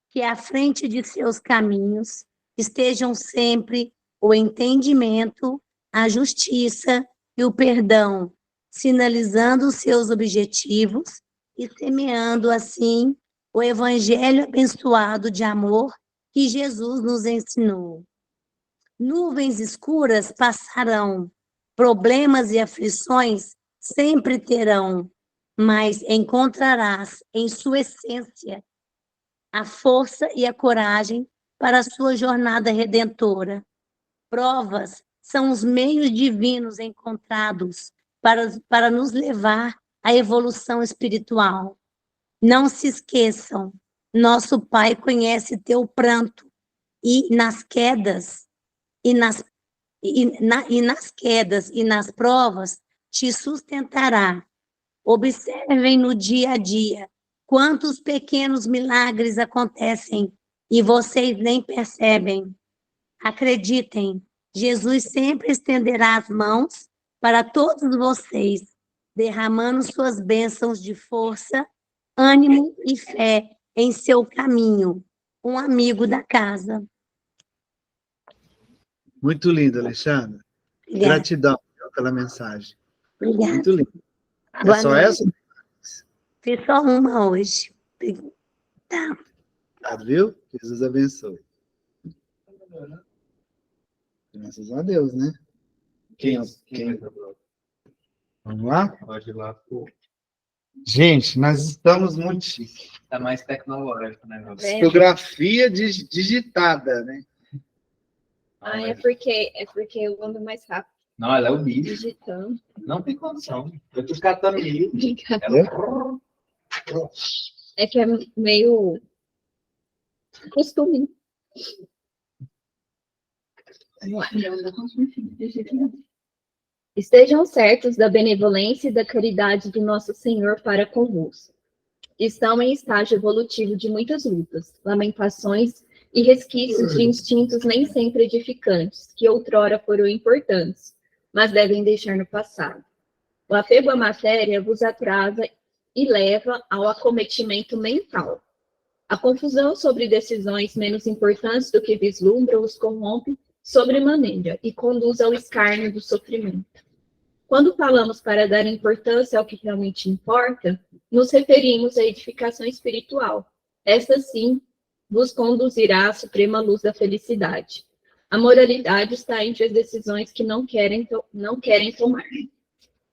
Que à frente de seus caminhos estejam sempre o entendimento, a justiça e o perdão, sinalizando os seus objetivos e semeando assim o evangelho abençoado de amor que Jesus nos ensinou. Nuvens escuras passarão, problemas e aflições sempre terão, mas encontrarás em sua essência a força e a coragem para a sua jornada redentora. Provas são os meios divinos encontrados para nos levar à evolução espiritual. Não se esqueçam, nosso Pai conhece teu pranto e nas quedas e nas provas te sustentará. Observem no dia a dia quantos pequenos milagres acontecem e vocês nem percebem. Acreditem, Jesus sempre estenderá as mãos para todos vocês, derramando suas bênçãos de força, ânimo e fé em seu caminho. Um amigo da casa. Muito lindo, Alexandra. Obrigada. Gratidão pela mensagem. Obrigada. Muito lindo. Boa É só noite. essa? Fiz só uma hoje. Tá. Obrigado, viu? Jesus abençoe. Graças a Deus, né? Quem? Vamos lá? Pode ir lá, pô. Gente, nós estamos muito chique. Tá mais tecnológico, né, meu? Psicografia digitada, né? É porque eu ando mais rápido. Não, ela é o bicho. digitando. Não tem condição. Eu tô catando milho. É que é meio costume. Vamos lá. Estejam certos da benevolência e da caridade do nosso Senhor para convosco. Estão em estágio evolutivo de muitas lutas, lamentações e resquícios de instintos nem sempre edificantes, que outrora foram importantes, mas devem deixar no passado. O apego à matéria vos atrasa e leva ao acometimento mental. A confusão sobre decisões menos importantes do que vislumbram os corrompe sobremaneira e conduz ao escárnio do sofrimento. Quando falamos para dar importância ao que realmente importa, nos referimos à edificação espiritual. Esta, sim, vos conduzirá à suprema luz da felicidade. A moralidade está entre as decisões que não querem tomar.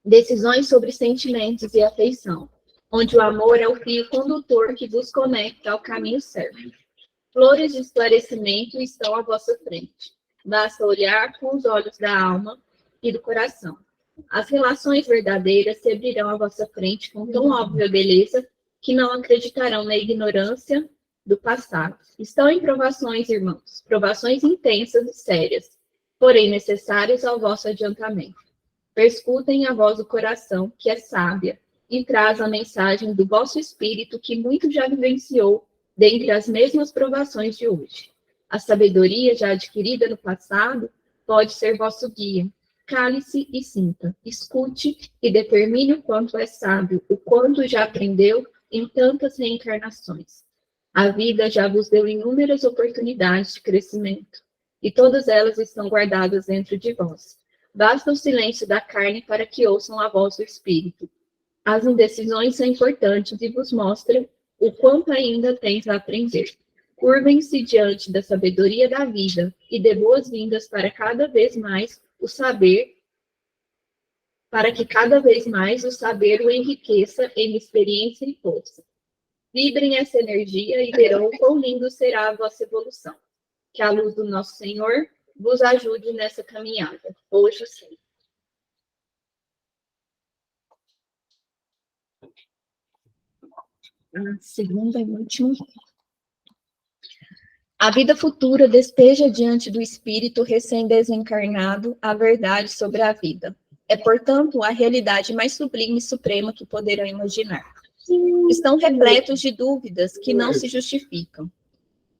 Decisões sobre sentimentos e afeição, onde o amor é o fio condutor que vos conecta ao caminho certo. Flores de esclarecimento estão à vossa frente. Basta olhar com os olhos da alma e do coração. As relações verdadeiras se abrirão à vossa frente com tão óbvia beleza que não acreditarão na ignorância do passado. Estão em provações, irmãos, provações intensas e sérias, porém necessárias ao vosso adiantamento. Perscutem a voz do coração, que é sábia, e traz a mensagem do vosso espírito que muito já vivenciou dentre as mesmas provações de hoje. A sabedoria já adquirida no passado pode ser vosso guia. Cale-se e sinta, escute e determine o quanto é sábio, o quanto já aprendeu em tantas reencarnações. A vida já vos deu inúmeras oportunidades de crescimento, e todas elas estão guardadas dentro de vós. Basta o silêncio da carne para que ouçam a voz do espírito. As indecisões são importantes e vos mostram o quanto ainda tens a aprender. Curvem-se diante da sabedoria da vida e dê boas-vindas para cada vez mais o saber, para que cada vez mais o saber o enriqueça em experiência e força. Vibrem essa energia e verão o quão lindo será a vossa evolução. Que a luz do nosso Senhor vos ajude nessa caminhada, hoje sim. A segunda e última. A vida futura despeja diante do espírito recém-desencarnado a verdade sobre a vida. É, portanto, a realidade mais sublime e suprema que poderão imaginar. Estão repletos de dúvidas que não se justificam.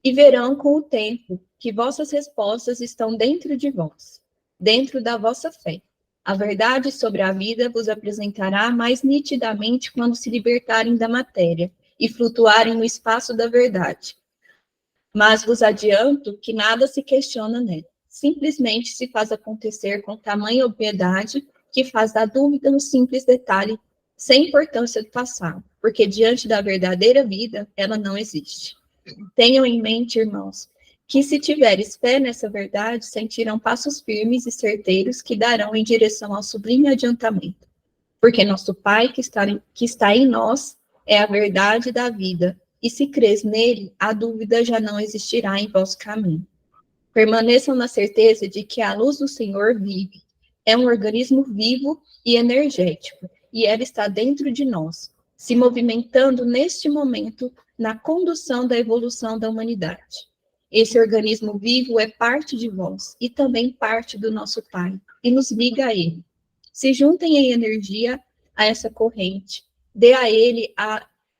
E verão com o tempo que vossas respostas estão dentro de vós, dentro da vossa fé. A verdade sobre a vida vos apresentará mais nitidamente quando se libertarem da matéria e flutuarem no espaço da verdade. Mas vos adianto que nada se questiona nela. Simplesmente se faz acontecer com tamanha obviedade que faz da dúvida um simples detalhe sem importância do passado, porque diante da verdadeira vida, ela não existe. Tenham em mente, irmãos, que se tiveres fé nessa verdade, sentirão passos firmes e certeiros que darão em direção ao sublime adiantamento. Porque nosso Pai que está em nós é a verdade da vida, e se crês nele, a dúvida já não existirá em vosso caminho. Permaneçam na certeza de que a luz do Senhor vive. É um organismo vivo e energético, e ela está dentro de nós, se movimentando neste momento na condução da evolução da humanidade. Esse organismo vivo é parte de vós e também parte do nosso Pai, e nos liga a ele. Se juntem em energia a essa corrente, dê a ele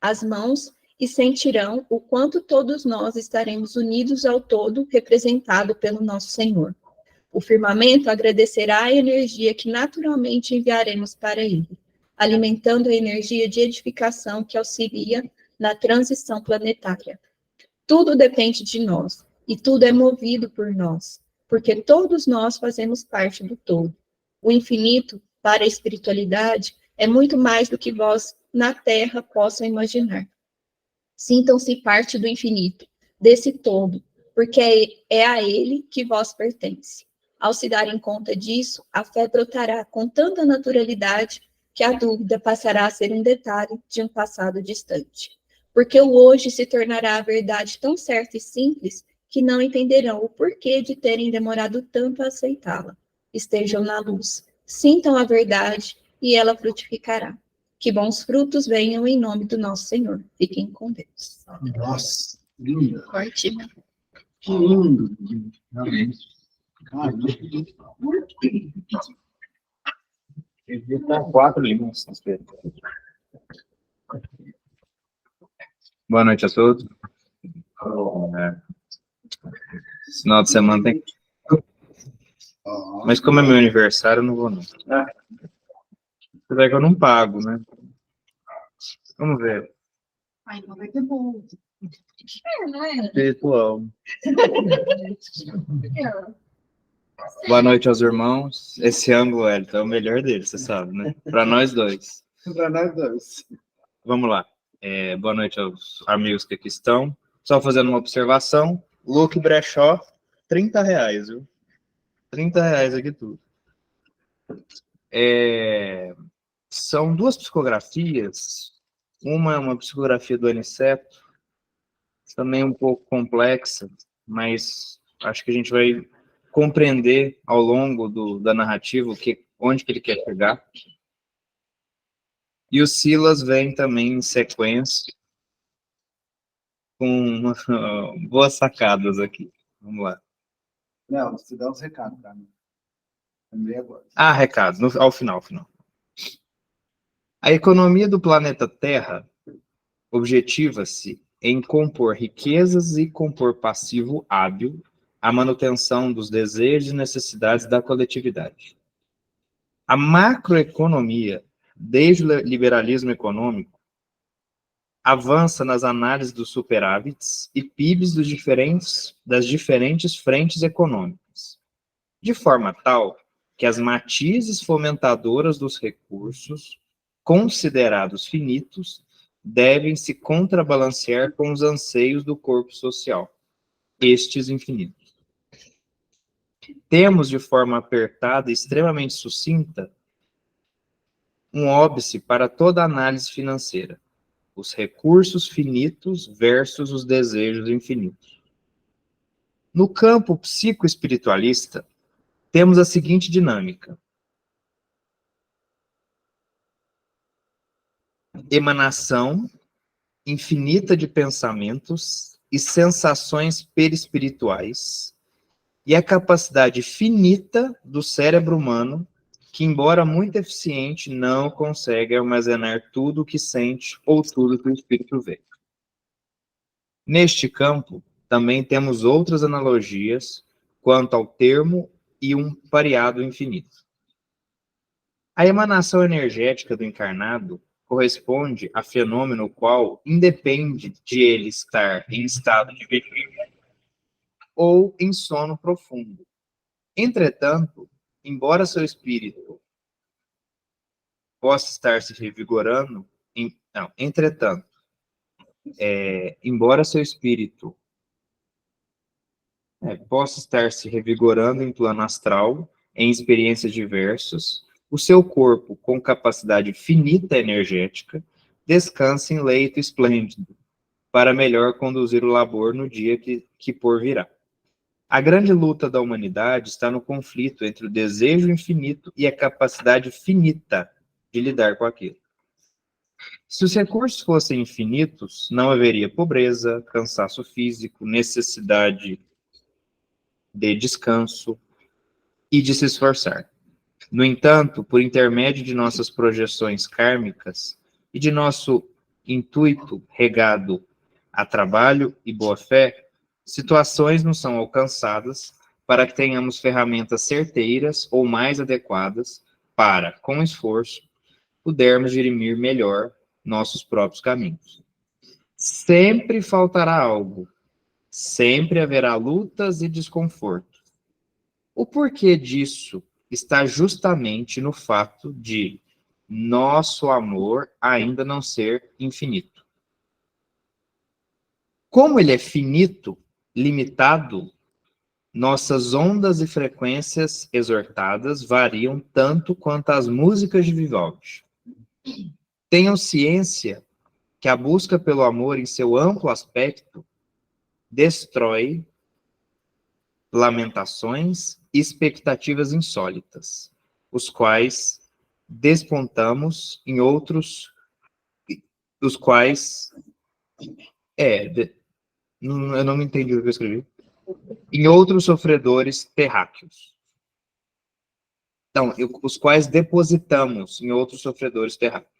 as mãos e sentirão o quanto todos nós estaremos unidos ao todo representado pelo nosso Senhor. O firmamento agradecerá a energia que naturalmente enviaremos para ele, alimentando a energia de edificação que auxilia na transição planetária. Tudo depende de nós, e tudo é movido por nós, porque todos nós fazemos parte do todo. O infinito, para a espiritualidade, é muito mais do que vós na Terra possam imaginar. Sintam-se parte do infinito, desse todo, porque é a ele que vós pertence. Ao se darem conta disso, a fé brotará com tanta naturalidade que a dúvida passará a ser um detalhe de um passado distante. Porque o hoje se tornará a verdade tão certa e simples que não entenderão o porquê de terem demorado tanto a aceitá-la. estejam na luz, sintam a verdade e ela frutificará. Que bons frutos venham em nome do nosso Senhor. Fiquem com Deus. Nossa, lindo. Corte. Que lindo. Realmente. Devia estar 4 limões. Boa noite a todos. Esse final de semana tem. Mas como é meu aniversário, eu não vou não. Apesar que eu não pago, né? Vamos ver. Ai, então vai ter bom. Espiritual. Boa noite aos irmãos. Esse ângulo, Elton, é o melhor dele, você sabe, né? Para nós dois. Para nós dois. Vamos lá. Boa noite aos amigos que aqui estão. Só fazendo uma observação. Look brechó, R$30, viu? R$30 aqui tudo. São 2 psicografias. Uma é uma psicografia do Aniceto, também um pouco complexa, mas acho que a gente vai compreender ao longo da narrativa onde que ele quer chegar. E o Silas vem também em sequência, com boas sacadas aqui. Vamos lá. Não, você dá uns recados para mim. Lembrei agora. Recado, ao final. A economia do planeta Terra objetiva-se em compor riquezas e compor passivo hábil a manutenção dos desejos e necessidades da coletividade. A macroeconomia, desde o liberalismo econômico, avança nas análises dos superávites e PIBs das diferentes frentes econômicas, de forma tal que as matizes fomentadoras dos recursos, considerados finitos, devem se contrabalancear com os anseios do corpo social, estes infinitos. Temos, de forma apertada e extremamente sucinta, um óbice para toda análise financeira: os recursos finitos versus os desejos infinitos. No campo psicoespiritualista, temos a seguinte dinâmica: emanação infinita de pensamentos e sensações perispirituais e a capacidade finita do cérebro humano, que, embora muito eficiente, não consegue armazenar tudo o que sente ou tudo que o espírito vê. Neste campo, também temos outras analogias quanto ao termo e um pareado infinito. A emanação energética do encarnado corresponde a fenômeno qual independe de ele estar em estado de vigília ou em sono profundo. Entretanto, embora seu espírito possa estar se revigorando, embora seu espírito possa estar se revigorando em plano astral, em experiências diversas, o seu corpo, com capacidade finita energética, descansa em leito esplêndido, para melhor conduzir o labor no dia que por virá. A grande luta da humanidade está no conflito entre o desejo infinito e a capacidade finita de lidar com aquilo. Se os recursos fossem infinitos, não haveria pobreza, cansaço físico, necessidade de descanso e de se esforçar. No entanto, por intermédio de nossas projeções kármicas e de nosso intuito regado a trabalho e boa-fé, situações não são alcançadas para que tenhamos ferramentas certeiras ou mais adequadas para, com esforço, pudermos dirimir melhor nossos próprios caminhos. Sempre faltará algo, sempre haverá lutas e desconforto. O porquê disso está justamente no fato de nosso amor ainda não ser infinito. Como ele é finito, limitado, nossas ondas e frequências exortadas variam tanto quanto as músicas de Vivaldi. Tenham ciência que a busca pelo amor em seu amplo aspecto destrói lamentações e expectativas insólitas, os quais despontamos em outros, os quais, eu não me entendi o que eu escrevi, em outros sofredores terráqueos. Então, os quais depositamos em outros sofredores terráqueos.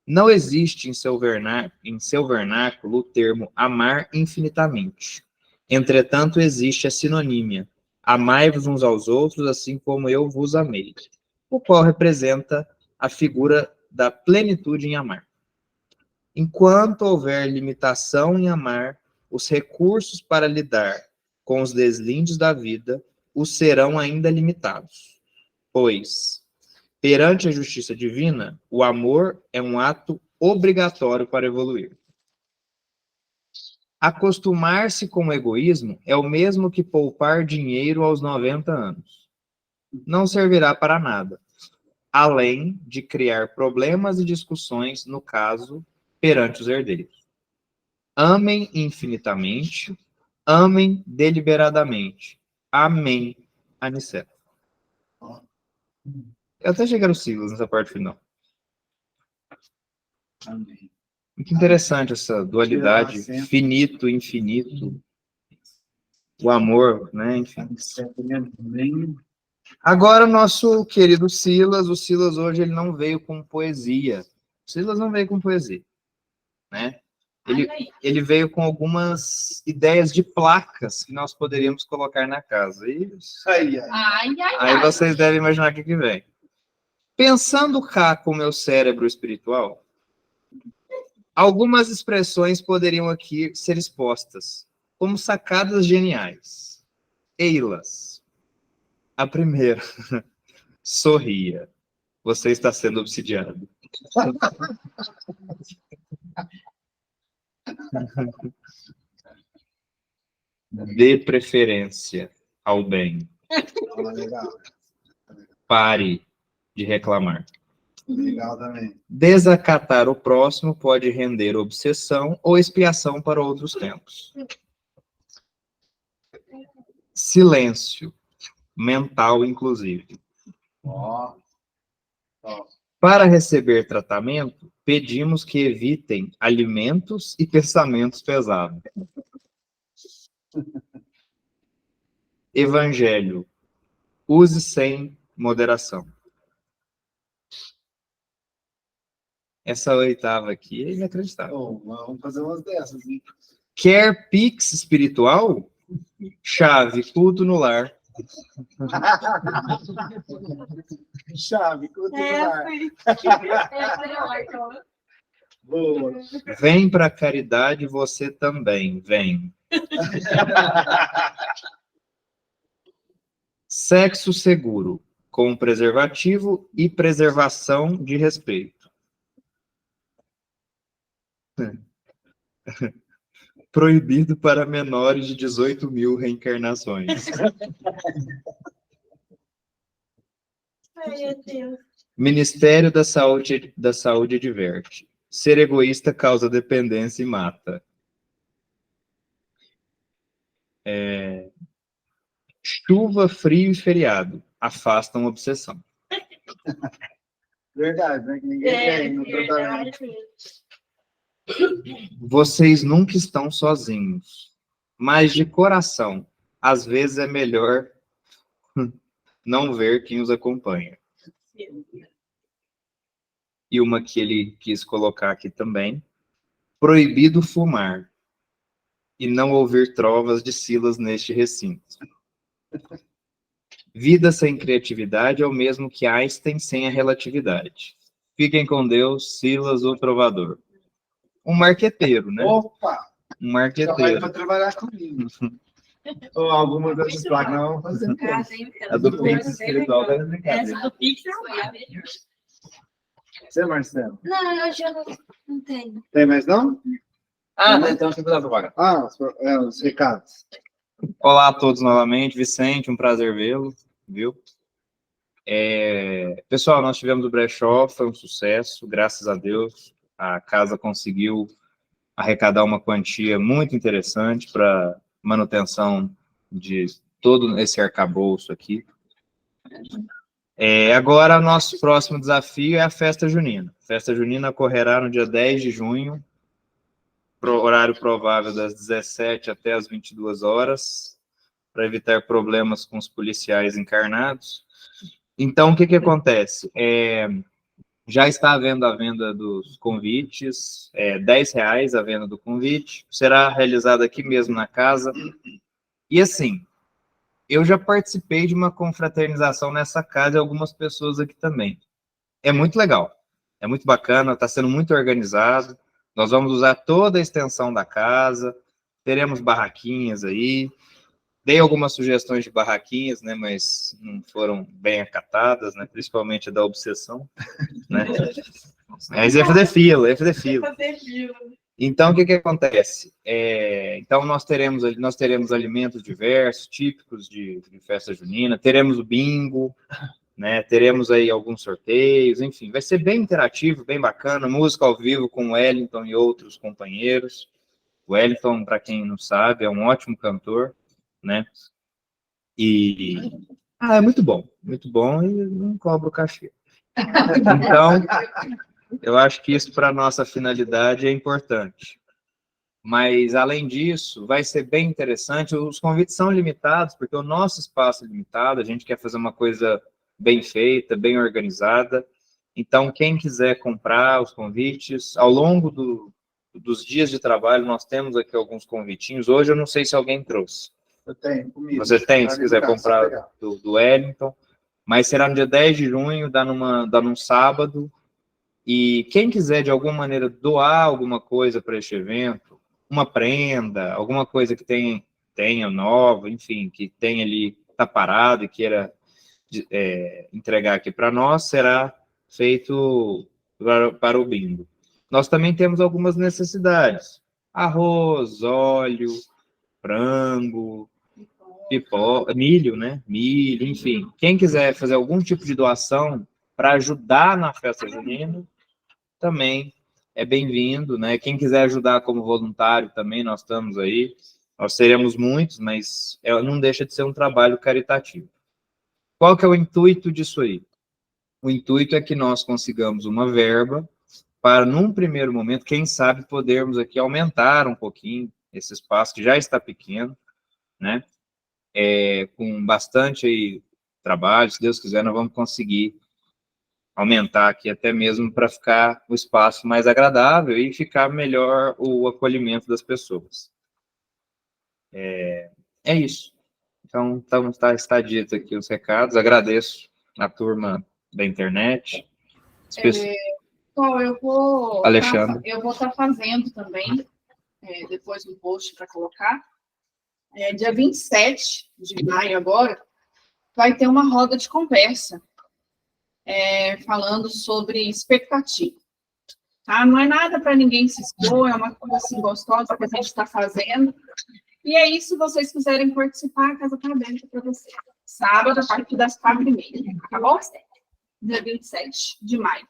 Não existe em seu vernáculo o termo amar infinitamente. Entretanto, existe a sinonímia, amai-vos uns aos outros, assim como eu vos amei, o qual representa a figura da plenitude em amar. Enquanto houver limitação em amar, os recursos para lidar com os deslindes da vida os serão ainda limitados, pois, perante a justiça divina, o amor é um ato obrigatório para evoluir. Acostumar-se com o egoísmo é o mesmo que poupar dinheiro aos 90 anos. Não servirá para nada, além de criar problemas e discussões, no caso, perante os herdeiros. Amem infinitamente, amem deliberadamente. Amém. Aniceto. Eu até cheguei aos siglas nessa parte final. Amém. Muito interessante essa dualidade, finito, infinito, o amor, né? Enfim. Agora, o nosso querido Silas, o Silas hoje ele não veio com poesia. O Silas não veio com poesia, né? Ele veio com algumas ideias de placas que nós poderíamos colocar na casa. Aí vocês devem imaginar o que vem. Pensando cá com o meu cérebro espiritual, algumas expressões poderiam aqui ser expostas como sacadas geniais. Eilas. A primeira. Sorria. Você está sendo obsidiado. Dê preferência ao bem. Pare de reclamar. Legal também. Desacatar o próximo pode render obsessão ou expiação para outros tempos. Silêncio. Mental, inclusive. Para receber tratamento, pedimos que evitem alimentos e pensamentos pesados. Evangelho. Use sem moderação. Essa oitava aqui é inacreditável. Vamos fazer umas dessas, hein? Quer Pix espiritual? Chave, culto no lar. Chave, culto no lar. Boa. Vem para a caridade, você também, vem. Sexo seguro, com preservativo e preservação de respeito. Proibido para menores de 18.000 reencarnações. Ai, meu Deus. Ministério da Saúde adverte. Ser egoísta causa dependência e mata. Chuva, frio e feriado afastam obsessão. Verdade, né? Que ninguém tem no tratamento. Vocês nunca estão sozinhos, mas de coração, às vezes é melhor não ver quem os acompanha. E uma que ele quis colocar aqui também, proibido fumar e não ouvir trovas de Silas neste recinto. Vida sem criatividade é o mesmo que Einstein sem a relatividade. Fiquem com Deus, Silas, o trovador. Um marqueteiro, né? Opa! Um Já vai marqueteiro. para trabalhar comigo. Ou algumas dessas placas não vão fazer. A do Pix espiritual é brincadeira. Essa do Pix é melhor. Você, Marcelo? Não, eu já não tenho. Tem mais não? Então deixa eu fazer a propaganda. Os recados. Olá a todos novamente. Vicente, um prazer vê-lo, viu? Pessoal, nós tivemos o brechó, foi um sucesso, graças a Deus. A casa conseguiu arrecadar uma quantia muito interessante para manutenção de todo esse arcabouço aqui. Agora, nosso próximo desafio é a festa junina. A festa junina ocorrerá no dia 10 de junho, horário provável das 17 até as 22 horas, para evitar problemas com os policiais encarnados. Então, o que acontece? Já está havendo a venda dos convites, R$10 a venda do convite, será realizado aqui mesmo na casa. E assim, eu já participei de uma confraternização nessa casa e algumas pessoas aqui também. É muito legal, é muito bacana, está sendo muito organizado. Nós vamos usar toda a extensão da casa, teremos barraquinhas aí. Dei algumas sugestões de barraquinhas, né, mas não foram bem acatadas, né, principalmente a da obsessão, né. Mas ia fazer fila. Então, o que acontece? Então, nós teremos alimentos diversos, típicos de festa junina, teremos o bingo, né, teremos aí alguns sorteios, enfim, vai ser bem interativo, bem bacana, música ao vivo com o Wellington e outros companheiros. O Wellington, para quem não sabe, é um ótimo cantor, né? E é muito bom e não cobra o cachê. Então, eu acho que isso para nossa finalidade é importante. Mas, além disso, vai ser bem interessante. Os convites são limitados, porque o nosso espaço é limitado, a gente quer fazer uma coisa bem feita, bem organizada. Então, quem quiser comprar os convites, ao longo dos dias de trabalho, nós temos aqui alguns convitinhos. Hoje, eu não sei se alguém trouxe. Eu tenho comigo. Você tem, se quiser comprar do Wellington. Mas será no dia 10 de junho, dá num sábado. E quem quiser, de alguma maneira, doar alguma coisa para este evento, uma prenda, alguma coisa que tenha nova, enfim, que tenha ali, está parado e queira entregar aqui para nós, será feito para o bingo. Nós também temos algumas necessidades. Arroz, óleo, frango, pipoca, milho, né? Milho, enfim. Quem quiser fazer algum tipo de doação para ajudar na festa junina, também é bem-vindo, né? Quem quiser ajudar como voluntário também, nós estamos aí. Nós seremos muitos, mas não deixa de ser um trabalho caritativo. Qual que é o intuito disso aí? O intuito é que nós consigamos uma verba para, num primeiro momento, quem sabe, podermos aqui aumentar um pouquinho esse espaço, que já está pequeno, né? Com bastante aí trabalho, se Deus quiser, nós vamos conseguir aumentar aqui até mesmo para ficar o espaço mais agradável e ficar melhor o acolhimento das pessoas. É isso. Então está dito aqui os recados. Agradeço a turma da internet. Eu vou Alexandre. Eu vou estar fazendo também, depois um post para colocar. Dia 27 de maio agora, vai ter uma roda de conversa falando sobre expectativa. Tá? Não é nada para ninguém se expor, é uma coisa assim gostosa que a gente está fazendo. E aí, se vocês quiserem participar, a casa está aberta para vocês. Sábado, a partir das 4h30, tá bom? Dia 27 de maio.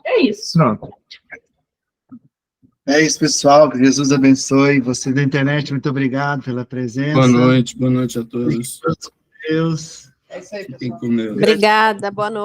É isso. Pronto. É isso, pessoal. Que Jesus abençoe. Você da internet, muito obrigado pela presença. Boa noite a todos. Deus. É isso aí, pessoal. Fiquem com Deus. Obrigada, boa noite.